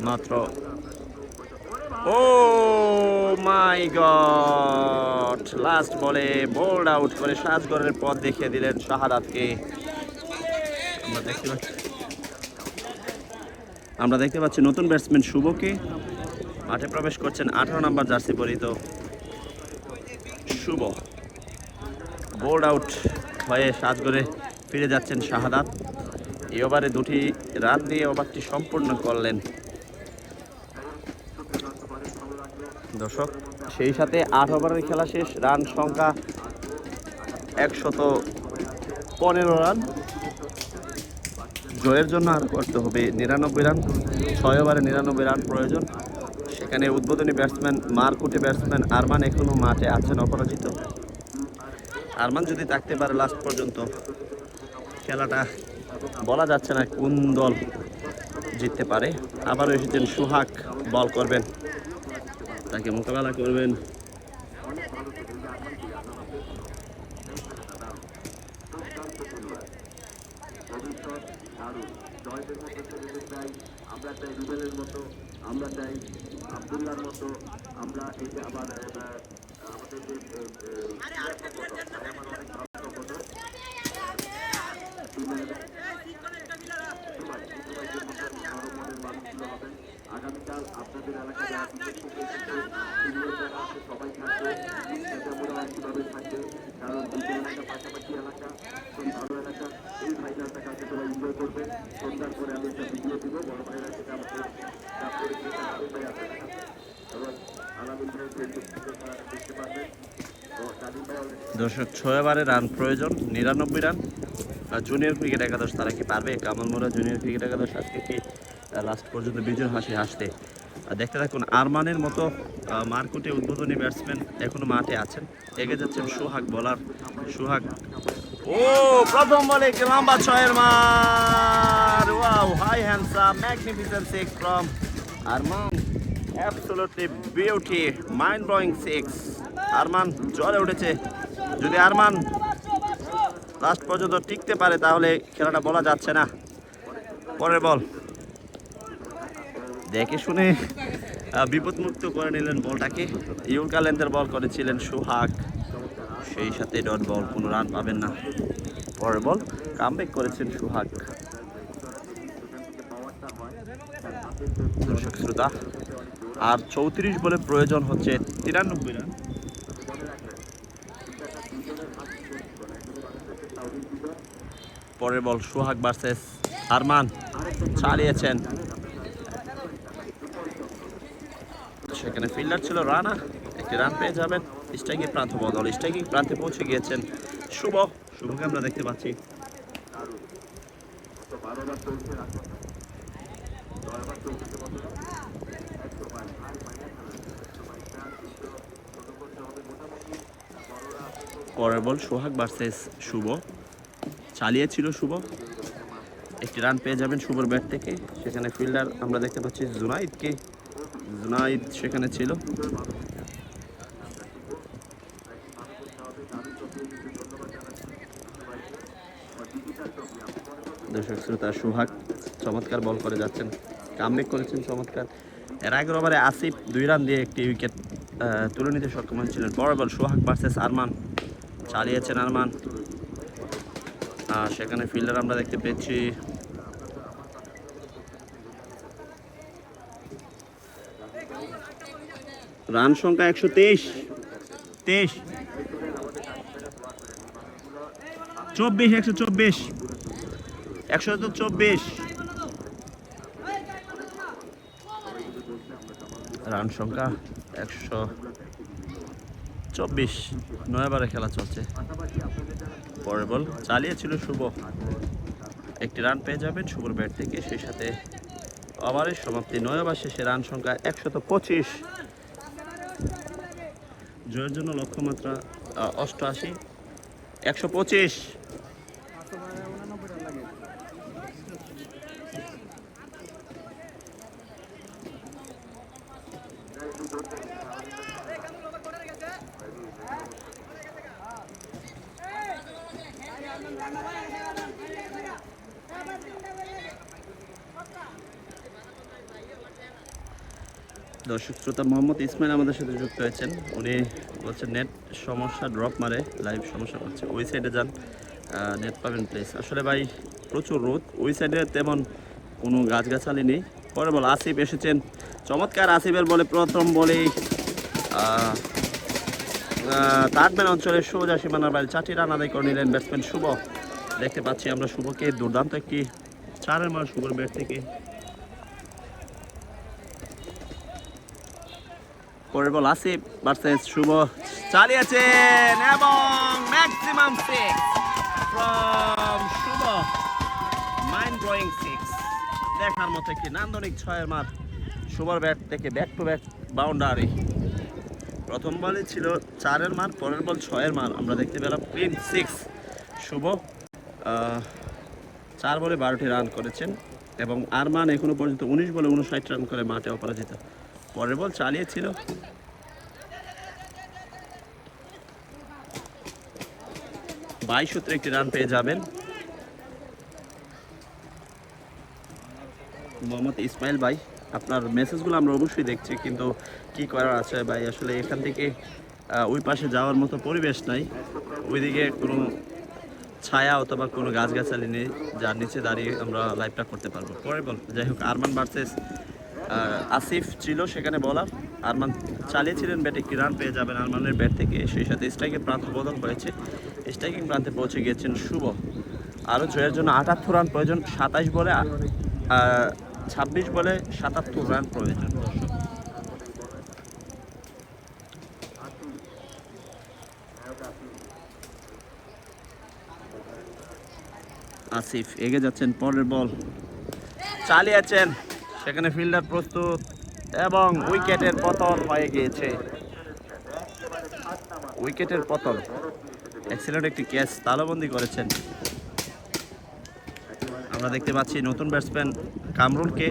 মাত্র, ও মাই গড, লাস্ট বলে বোল্ড আউট করে সাজগরের পথ দেখিয়ে দিলেন শাহাদাতকে। আমরা দেখতে পাচ্ছি নতুন ব্যাটসম্যান শুভকে। মাঠে প্রবেশ করছেন 18 নম্বর জার্সি পরিহিত শুভ। বোল্ড আউট হয়ে সাজগরে ফিরে যাচ্ছেন শাহাদাত। এই ওভারে 2টি রান দিয়ে ওভারটি সম্পূর্ণ করলেন দর্শক। সেই সাথে 8 ওভারের খেলা শেষ, রান সংখ্যা 115 রান। জয়ের জন্য আর করতে হবে 99 রান। 6 ওভারে 99 রান প্রয়োজন। সেখানে উদ্বোধনী ব্যাটসম্যান মারকুটে ব্যাটসম্যান আরমান এখনও মাঠে আছেন অপরাজিত। আরমান যদি থাকতে পারে লাস্ট পর্যন্ত, খেলাটা বলা যাচ্ছে না কোন দল জিততে পারে। আবারও এসেছেন সোহাগ, বল করবেন, তাকে মোকাবেলা করবেন। আমরা চাই রুবেলের মতো, আমরা চাই আব্দুল্লাহর মতো, আমরা এই যে আবার আমাদের আগামীকাল আপনাদের এলাকায় সবাই থাকবে, একইভাবে থাকবে। কারণ দুটো এলাকা পাশাপাশি এলাকা, খুবই ভালো এলাকা। এই ফাইনালটা কাছে সবাই এনজয় করবে। সন্ধ্যার পরে আমি একটা ভিডিও দিব, বড় ভাইরা সেটা আমাদের দেখতে পারবেন। দর্শক 6 ওভারে রান প্রয়োজন, 99 রান। জুনিয়র ক্রিকেট একাদশ তারা কি পারবে? কামালমোড়া জুনিয়র ক্রিকেট একাদশ আজকে কি লাস্ট পর্যন্ত বিজয় হাসি হাসতে? দেখতে থাকুন। আরমানের মতো মারকুটে উদ্বোধনী ব্যাটসম্যান এখনো মাঠে আছেন। এগিয়ে যাচ্ছেন সোহাগ, বলার সোহাগ। ও প্রথম বলে লম্বা 6-এর মার। Wow, high handsome magnificent 6 from Arman. Absolutely beauty, mind blowing 6। Arman জ্বরে উঠেছে। যদি আরমান লাস্ট পর্যন্ত টিকতে পারে তাহলে খেলাটা বলা যাচ্ছে না। পরের বল দেখে শুনে বিপদমুক্ত করে নিলেন বলটাকে। ইউরকালেন্দের বল করেছিলেন সোহাগ, সেই সাথে ডট বল, কোনো রান পাবেন না। পরের বল কামব্যাক করেছেন সোহাগ। দর্শক শ্রোতা, আর 34 বলে প্রয়োজন হচ্ছে 93 রান। পরের বল সোহাগ ভার্সেস আরমান, চালিয়েছেন, সেখানে ফিল্ডার ছিল রানা, একটি রান পেয়ে যাবেন। স্ট্রাইকিং প্রান্ত বদল, স্ট্রাইকিং প্রান্তে পৌঁছে গিয়েছেন শুভকে আমরা দেখতে পাচ্ছি। পরের বল সোহাগ ভার্সেস শুভ, চালিয়েছিল শুভ, একটি রান পেয়ে যাবেন শুভর ব্যাট থেকে। সেখানে ফিল্ডার আমরা দেখতে পাচ্ছি জুনাইদকে, জুনাইদ সেখানে ছিল। দর্শক শ্রোতা, সোহাগ চমৎকার বল করে যাচ্ছেন, কামব্যাক করেছেন চমৎকার। এর আগের ওভারে আসিফ 2 রান দিয়ে একটি উইকেট তুলে নিতে সক্ষম হয়েছিলেন। পরের বল সোহাগ ভার্সেস আরমান, চালিয়েছেন আরমান, সেখানে ফিল্ডার আমরা দেখতে পেয়েছি রান সংখ্যা 123, 24, 124, 124 রান সংখ্যা 124, 9 ওভারে খেলা চলছে। পরের বল চালিয়েছিল শুভ, একটি রান পেয়ে যাবেন শুভর ব্যাট থেকে। সেই সাথে ওভারের সমাপ্তি, 9 ওভার শেষে রান সংখ্যা 125। জয়ের জন্য লক্ষ্যমাত্রা 88, 125। দর্শক শ্রোতা, মোহাম্মদ ইসমাইল আমাদের সাথে যুক্ত হয়েছেন। উনি বলছেন নেট সমস্যা, ড্রপ মারে, লাইভ সমস্যা করছে, ওই সাইডে যান, নেট পাবেন প্লেস। আসলে ভাই প্রচুর রোদ, ওই সাইডে তেমন কোনো গাছগাছালি নেই। পরে বল আসিফ এসেছেন, চমৎকার আসিফের বলে প্রথম বলেই তারম্যান অঞ্চলের সোজা সীমানার বাইরে 4টি রান আদায় করে নিলেন ব্যাটসম্যান শুভ। দেখতে পাচ্ছি আমরা শুভকে, দুর্দান্ত একটি 4-এর মার শুভর ব্যাট থেকে। পরের বল আসিফ ভার্সেস শুভ, চালিয়েছেন এবং maximum 6 from Shuvo, mind blowing 6, দেখার মতো একটি নান্দনিক 6-এর মার শুভর ব্যাট থেকে, ব্যাক টু ব্যাক বাউন্ডারি। প্রথম বলে ছিল 4-এর মার, পরের বল 6-এর মার, আমরা দেখতে পেলাম ক্লিন 6। শুভ 4 বলে 12টি রান করেছেন এবং আরমান এখনো পর্যন্ত 19 বলে 59 রান করে মাঠে অপরাজিত। পরের বল চালিয়েছিল, 22 সূত্রে একটি রান পেয়ে যাবেন মোহাম্মদ ইসমাইল ভাই। আপনার মেসেজগুলো আমরা অবশ্যই দেখছি, কিন্তু কি করার আছে ভাই, আসলে এখান থেকে ওই পাশে যাওয়ার মতো পরিবেশ নাই, ওইদিকে কোনো ছায়া অথবা কোনো গাছগাছালি নেই যার নিচে দাঁড়িয়ে আমরা লাইভটা করতে পারবো। পরের বল, যাই হোক, আরমান ভার্সেস আসিফ ছিল সেখানে বলার। আরমান চালিয়েছিলেন ব্যাটে, একটি রান পেয়ে যাবেন আরমানের ব্যাট থেকে। সেই সাথে স্ট্রাইকের প্রান্ত বদল হয়েছে, স্ট্রাইকিং প্রান্তে পৌঁছে গিয়েছেন শুভ। আরও জয়ের জন্য 78 রান প্রয়োজন, 27 বলে 26 বলে 77 রান প্রয়োজন। আসিফ এগিয়ে যাচ্ছেন, পরের বল চালিয়েছেন, সেখানে ফিল্ডার প্রস্তুত এবং উইকেটের পতন হয়ে গিয়েছে, উইকেটের পতন। এক্সিলেন্ট একটি ক্যাচ তালবন্দি করেছেন। আমরা দেখতে পাচ্ছি নতুন ব্যাটসম্যান কামরুলকে,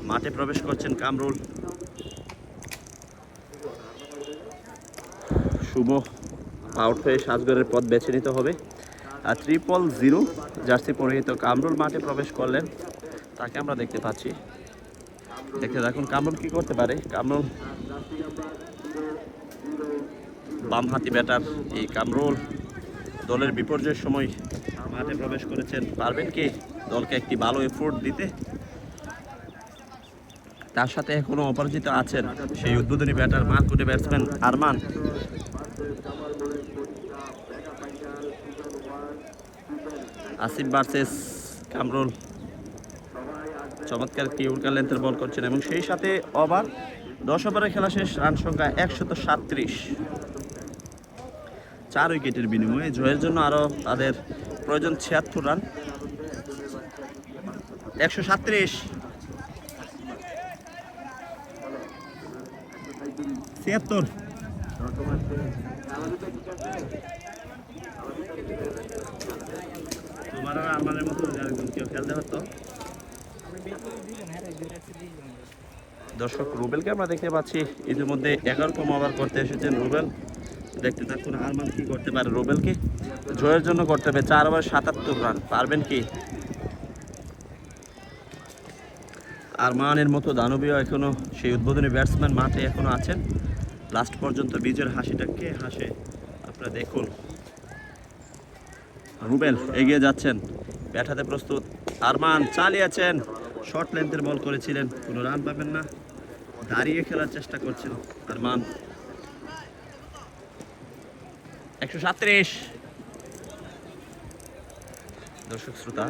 মাঠে প্রবেশ করছেন কামরুল। শুভ আউট হয়ে সাজগরের পথ বেছে নিতে হবে। আর 000 জার্সি পরিহিত কামরুল মাঠে প্রবেশ করলেন, তাকে আমরা দেখতে পাচ্ছি। দেখতে দেখুন কামরুল কি করতে পারে। কামরুল বামহাতি ব্যাটার, এই কামরুল দলের বিপর্যয়ের সময় মাঠে প্রবেশ করেছেন। পারবেন কি দলকে একটি ভালো এফোর্ট দিতে? তার সাথে এখনো অপরাজিত আছেন সেই উদ্বোধনী ব্যাটার মারকুটে ব্যাটসম্যান আরমান। আসিফ ভার্সেস কামরুল, চমৎকার একটি উল্কা লেন্থের বল করছেন এবং সেই সাথে ওভার 10 ওভারে খেলা শেষ, রান সংখ্যা 137। 4 উইকেটের বিনিময়ে জয়ের জন্য আরও তাদের প্রয়োজন 76 রান। 137 76। তোমার আর আরমানের মতো কেউ খেলতে পারতো। দর্শক রুবেলকে আমরা দেখতে পাচ্ছি ইতিমধ্যে 11তম ওভার করতে এসেছেন রুবেল। দেখতে থাকুন আরমান কি করতে পারে। রুবেলকে জয়ের জন্য করতে হবে 4 ওভার 77 রান। পারবেন কি? আরমানের মতো দানবীয় এখনো সেই উদ্বোধনী ব্যাটসম্যান মাঠে এখনো আছেন। লাস্ট পর্যন্ত বিজয়ের হাসিটা কে হাসে আপনারা দেখুন। রুবেল এগিয়ে যাচ্ছেন, ব্যাট হাতে প্রস্তুত। আরমান চালিয়েছেন, শর্ট লেন্থের বল করেছিলেন, কোনো রান পাবেন না। দাঁড়িয়ে খেলার চেষ্টা করছেন আরমান। 137। দর্শক শ্রোতা,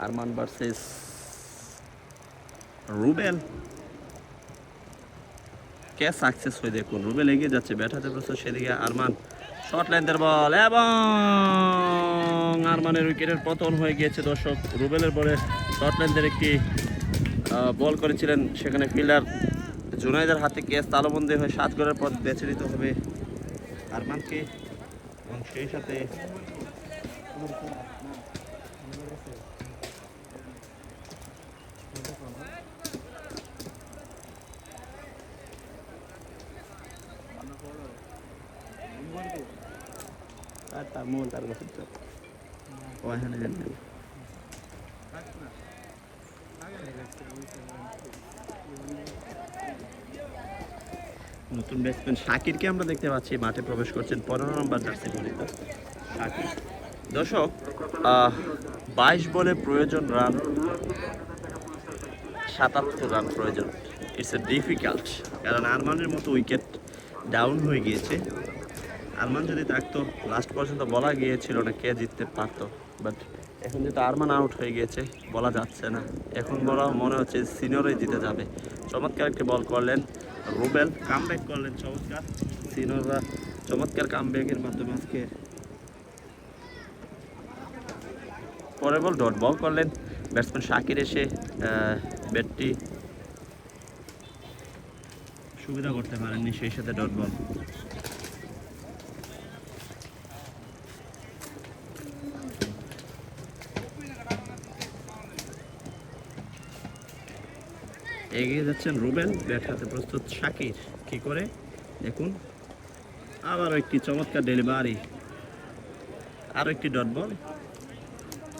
আরমান ভার্সেস রুবেল, কে সাকসেস হয়ে দেখুন। রুবেল এগিয়ে যাচ্ছে, ব্যাট হাতে প্রস্তুত, সেদিকে আরমান, শর্ট লেন্থের বল এবং আরমানের উইকেটের পতন হয়ে গিয়েছে। দর্শক রুবেলের বলে শর্ট লেন্থের একটি বল করেছিলেন, সেখানে ফিল্ডার জুনাইদের হাতে ক্যাচ তালবন্দি হয়ে 7 গড়ের পথ বেছে নিতে হবে আরমানকে এবং সেই সাথে তার মূল তার নতুন ব্যাটসম্যান শাকিরকে আমরা দেখতে পাচ্ছি মাঠে প্রবেশ করছেন 15 নম্বর জার্সি পরিহিত শাকির। দর্শক 22 বলে প্রয়োজন রান, 77 রান প্রয়োজন। ইটস এ ডিফিকাল্ট, কারণ আরমানের মতো উইকেট ডাউন হয়ে গিয়েছে। আরমান যদি থাকতো লাস্ট পর্যন্ত বলা গিয়েছিল না কে জিততে পারতো, বাট এখন যেহেতু আরমান আউট হয়ে গিয়েছে বলা যাচ্ছে না। এখন বলা মনে হচ্ছে সিনিয়রই জিতে যাবে। চমৎকার একটি বল করলেন রুবেল, কামব্যাক করলেন চমৎকার। সিনিয়ররা চমৎকার কামব্যাকের মাধ্যমে আজকে পরের বল ডট বল করলেন। ব্যাটসম্যান শাকির এসে ব্যাটটি সুবিধা করতে পারেননি, সেই সাথে ডট বল। এগিয়ে যাচ্ছেন রুবেল, ব্যাট হাতে প্রস্তুত শাকির। কি করে দেখুন, আবারও একটি চমৎকার ডেলিভারি, আরও একটি ডট বল।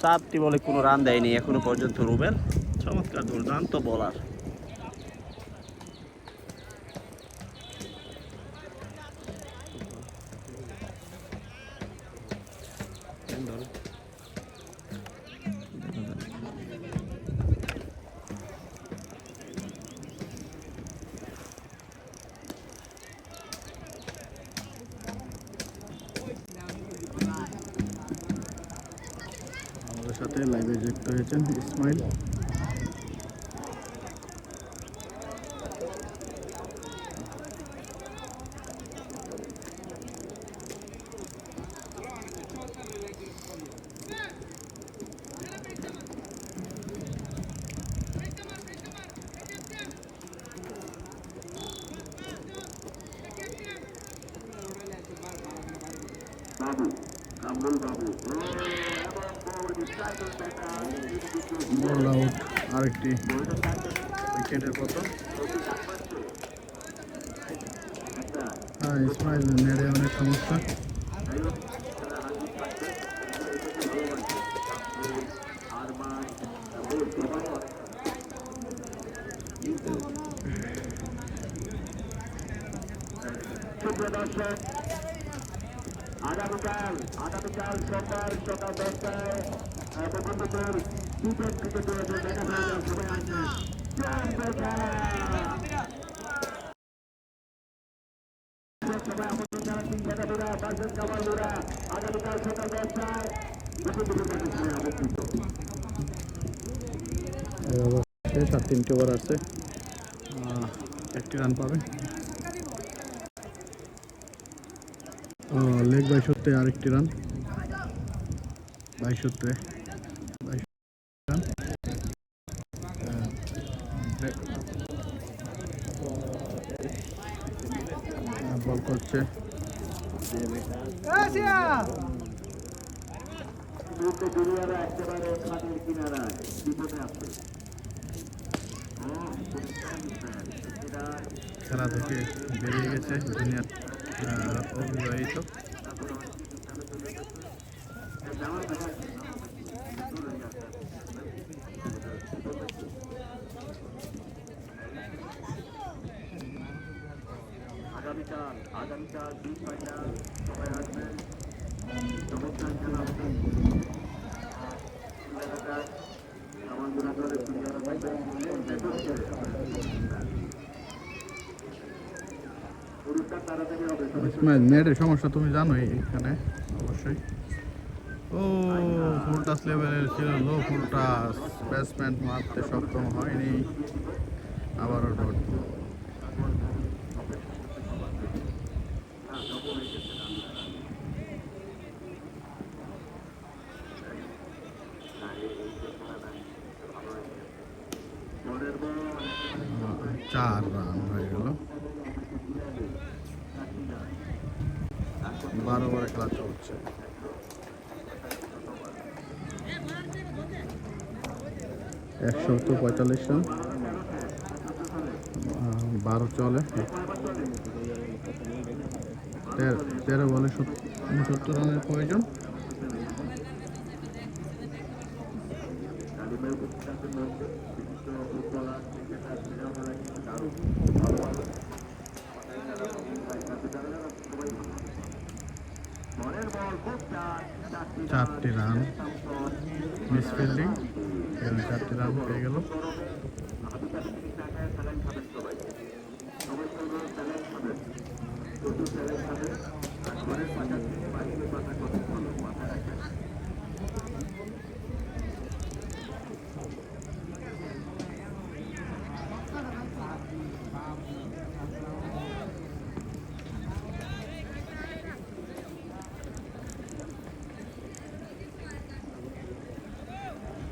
4টি বলে কোনো রান দেয়নি এখনো পর্যন্ত রুবেল। চমৎকার দুর্দান্ত বোলার। সাথে লাইভে যুক্ত হয়েছেন ইসমাইল। বল আউট, আরেকটি উইকেটের পতন। ইসমাইল নেড়ে অনেক সমস্যা। আগামীকাল সোমবার সকাল 10টায় মুকুন্দপুর ক্রিকেট ক্রিকেটের দেখা যায় সবাই আসবেন। সবাই আমাদের যারা তিন খেলাধুলা বাসের কামালুরা আগামীকাল সকাল 10টায় মুকুন্দপুর মাঠে সবাই অবস্থিত। শেষ আর 3টে ওভার আছে, 1টি রান পাবে। লেগ 62 আরেকটি রান, 62 রান। বল করছে দুনিয়ারা একেবারে খাদের কিনারায় বিপদে আছে। খেলা থেকে বেরিয়ে গেছে জুনিয়র অবিবাহিত। আগামীকাল দুই ফাইনাল সবাই আসবেন। চমৎকার খেলা হবে। নেটের সমস্যা তুমি জানোই এখানে অবশ্যই। ও ফুল টাচ লেভেলের ছিল, লো ফুল টাচ, ব্যাটসম্যান মারতে সক্ষম হয়নি, আবারও ডট। চার রান হয়ে গেল, 12 ওভারে খেলা চলছে। 145 রান, 12 চলে, 13 বলে 69 রানের প্রয়োজন। চারটি রান মিস ফিল্ডিং, 4টি রান পেয়ে গেল।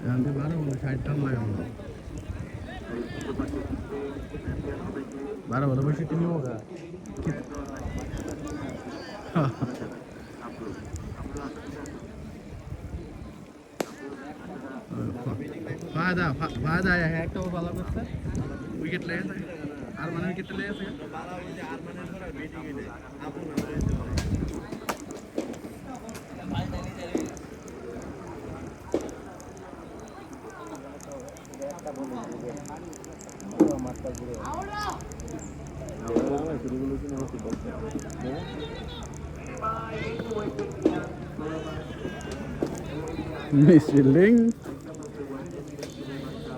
जानते बारह बोले 60 टन लगा, 12 बोले बस इतनी होगा। फायदा फायदा है একটা ওভার ভালো করতে, উইকেট লেগে আর মানে উইকেট লেগে আছে বালা ওই যে আর মানে ধরে ব্যাটিং এ আপন মিস ফিল্ডিং,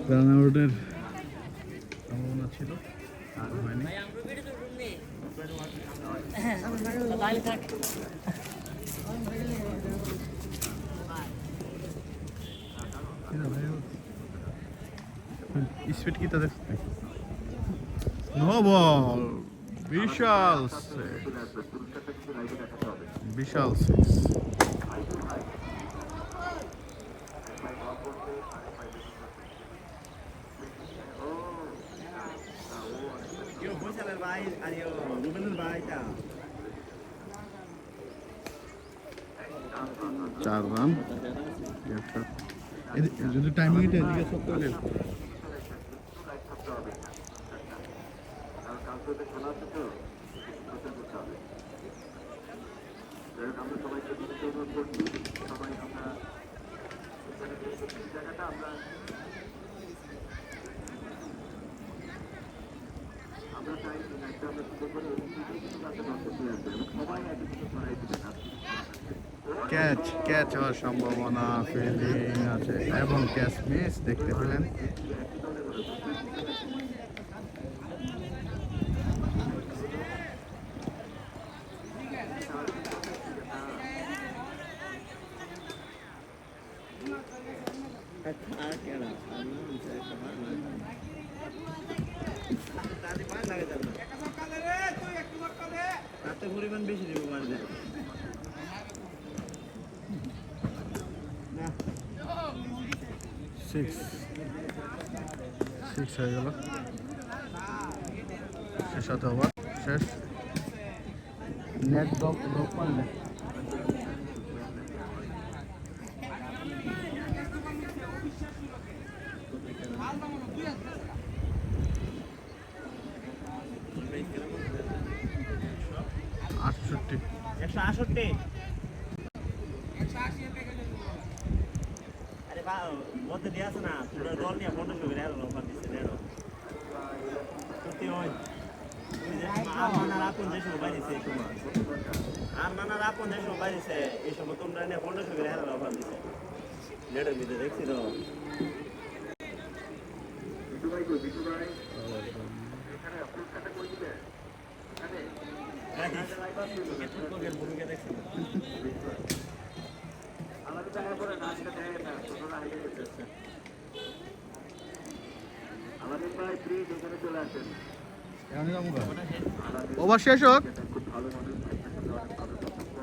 রান আউটের সম্ভাবনা ছিল, আর হয়নি। স্পিড কি তাদের নো বল, বিশাল বিশাল সিক্স। চার রান, যদি টাইমিং এদিকে সব করে প্রচার করতে হবে। আমরা সবাইকে অনুরোধ করছি, সবাই আমরা এখানে জায়গাটা আমরা চাই একটা আমরা সুন্দর করে কাছে দর্শক নিয়ে আসবে এবং সবাই একই কিছু ছড়াই দিবেন। ক্যাচ হওয়ার সম্ভাবনা ফিল্ডিং আছে এবং ক্যাচ মিস দেখতে পেলেন। পরিমাণ বেশি দিব মারবে সিক্স হয়ে গেল, শেষ হতে ওভার শেষ। নেট ড্রপ পারলে আটষট্টি 168 আরে বা মধ্যে দিয়ে আছে না পুরো দল নিয়ে 1500 করে আর অফার দিচ্ছে দেড় সত্যি হয় আর মানার আপন যে সময় বাইরেছে এই সময় আর মানার আপন যে সময় বাইরেছে এই সময় তোমরা নিয়ে 1500 করে আর অফার দিচ্ছে লেটার ভিতরে দেখছি তো বিটু ভাই এখানে ফুলকাটা করে দিবে ভূমিকা দেখছি আমাদের দেখা করে নাচটা দেয় না ছোটরা হারিয়ে গেছে। আমাদের ভাই প্লিজ এখানে চলে আসেন। ওভার শেষ হোক। খুব ভালো মানুষ, অনেক ভালো সম্পর্ক।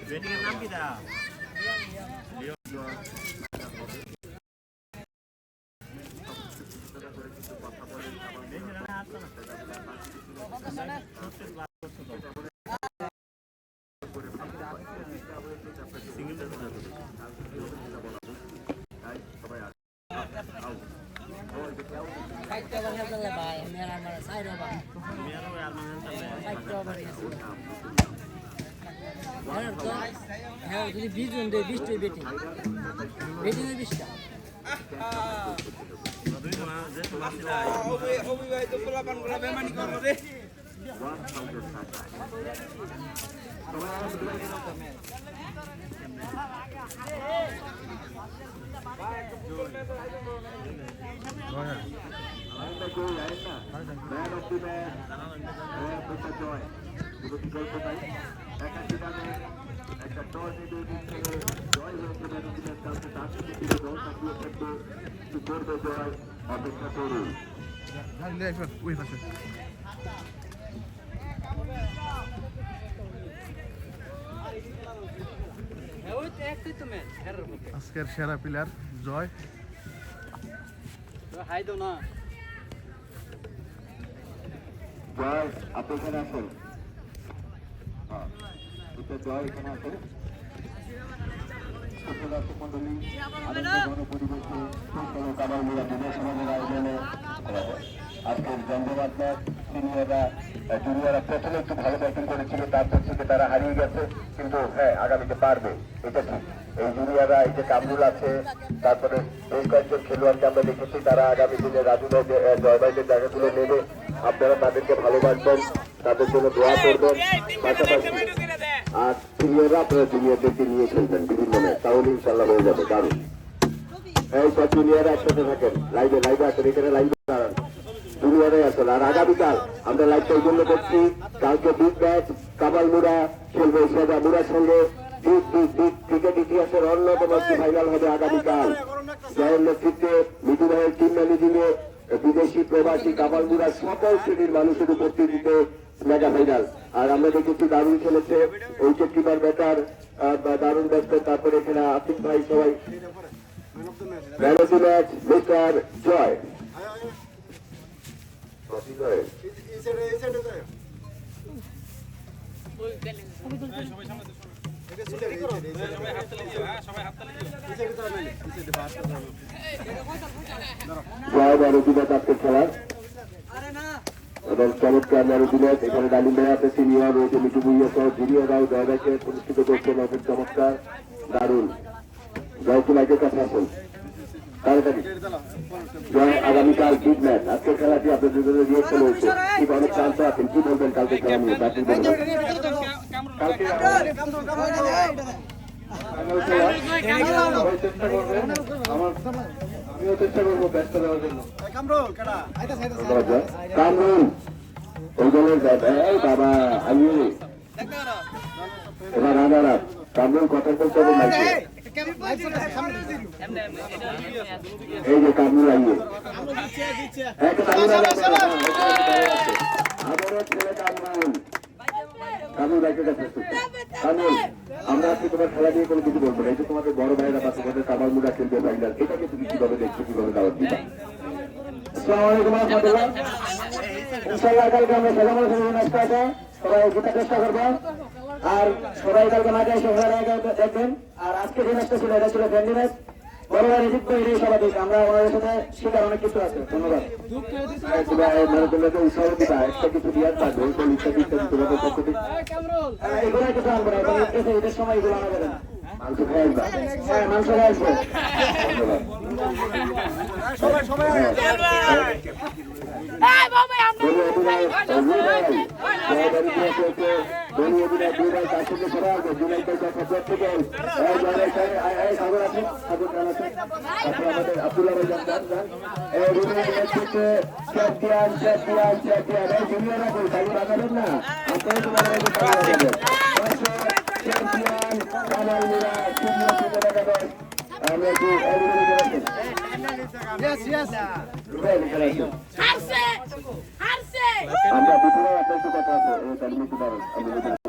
ব্যাটিং এর নাম কি দা হ্যাঁ যদি 20 জন দেয় 20টাই বেটিং এর 20টা ম্যান অফ দি ম্যাচ জয় বিকল্প নাই। একাশি রানে একটা টস জয় হয়েছে ম্যান অফ দি ম্যাচ কালকে, তার থেকে ফিরে দল থাকিয়ে থাকবে কি করবে জয়, অপেক্ষা করুন। আজকের সেরা প্লেয়ার জয়। জয় আপনি এখানে আসেন, জয় এখানে আসেন। দর্শক মন্ডলী, গণপরিবেশে কাবালুরা যুব সমাজের আয়োজনে আজকের জন্মবাদ ম্যাচ জুনিয়ররা প্রথমে একটু ভালো ব্যাটিং করেছিল, তারপর থেকে তারা হারিয়ে গেছে, কিন্তু হ্যাঁ আগামীতে পারবে, এটা ঠিক। এই জুনিয়ররা, এই যে কামরুল আছে, তারপরে বেশ কয়েকজন খেলোয়াড়কে আমরা দেখেছি, তারা আগামী দিনে রাজু জয়বাইদের জায়গাগুলো নেবে। আপনারা তাদেরকে ভালোবাসবেন, তাদের জন্য দোয়া করবেন, পাশাপাশি আর সিনিয়ররা আপনারা জুনিয়রদেরকে নিয়ে খেলবেন বিভিন্ন ম্যাচ, তাহলে ইনশাল্লাহ হয়ে যাবে দারুণ। এই সব জুনিয়ররা একসাথে থাকেন, লাইভে আসেন, এখানে লাইভে দাঁড়ান, জুনিয়রে আসেন। আর আগামীকাল আমরা লাইভটা এই জন্য করছি, কালকে বিগ ম্যাচ কাবালমুড়া খেলবে মুড়ার সঙ্গে। ক্রিকেট ইতিহাসের অন্যতম একটি ফাইনাল হবে আগামীকাল। জয়ের নেতৃত্বে মিঠু ভাইয়ের টিম ম্যানেজিংয়ে বিদেশি প্রবাসী কামালমুড়া সকল শ্রেণীর মানুষের উপস্থিতিতে মেগা ফাইনাল। আর আমরা দেখেছি দারুণ খেলেছে উইকেট কিপার ব্যাটার দারুণ ব্যস্ত, তারপরে এখানে আফিক ভাই সবাই man of the match mister Joy. Joy man of the match আজকের খেলার এবং চমৎকার ম্যান অফ দ্য ম্যাচ। এখানে ডালিম ভাই আছে, সিনিয়র রয়েছে মিটু ভুইয়া সহ জুনিয়ররাও জয় ভাইকে পুরস্কৃত করছেন। অনেক চমৎকার দারুণ। জয় তোমাকে কাছে আসুন তাড়াতাড়ি। জয় আগামীকাল বিগ ম্যাচ। আজকের খেলাটি আপনাদের জন্য রিহার্সাল হয়েছে, ঠিক অনেক শান্ত আছেন। কি বলবেন কালকে খেলা নিয়ে? ব্যাটিং করবেন কালকে চেষ্টা করবেন, আমিও চেষ্টা করবো ব্যস্ত দেওয়ার জন্য। কামরুল ওই দলের বাবা আইয়ে এবার রানারা কামরুল কথা বলতে হবে মাইকে। এই যে কামরুল আইয়ে আবারও ছেলে কামরুল আমরা আজকে তোমার খেলা নিয়ে কোনো কিছু বলবো না। এই যে তোমাদের বড় ভাইরা বা তোমাদের কামালমুড়া খেলবে ফাইনাল, এটাকে তুমি কিভাবে দেখছো, কিভাবে দাওয়াত দিবা? আসসালামু আলাইকুম রহমতুল্লাহ। ইনশাআল্লাহ কালকে আমরা খেলার ম্যাচটা আছে, সবাই জেতার চেষ্টা করবো। আর সবাই কালকে মাঠে এসে দেখবেন। আর আজকে যে ম্যাচটা ছিল এটা ছিল ফ্রেন্ডলি ম্যাচ। বড় ভাই রিজিক ভাই এই সভাপতি, আমরা ওনাদের সাথে শিকার অনেক কিছু আছে। ধন্যবাদ। উৎসাহ দিবা, একটা কিছু দিয়ার থাকবে তোমাদের পক্ষ থেকে এগুলো কিছু আনবো না, ঈদের সময় এগুলো আনা যাবে না। মাংস খেয়ে আসবা, হ্যাঁ মাংস খেয়ে আসবো। আব্দুল্লাহ ভাই চ্যাম্পিয়ন চ্যাম্পিয়ন চ্যাম্পিয়ন এই জুনিয়ররা কই তাই বাজাবেন না, আপনারা তোমার চ্যাম্পিয়ন কামালমুড়া সিনিয়র ক্রিকেটার। আমরা একটু আমরা দুপুরে একটা একটু কথা আছে।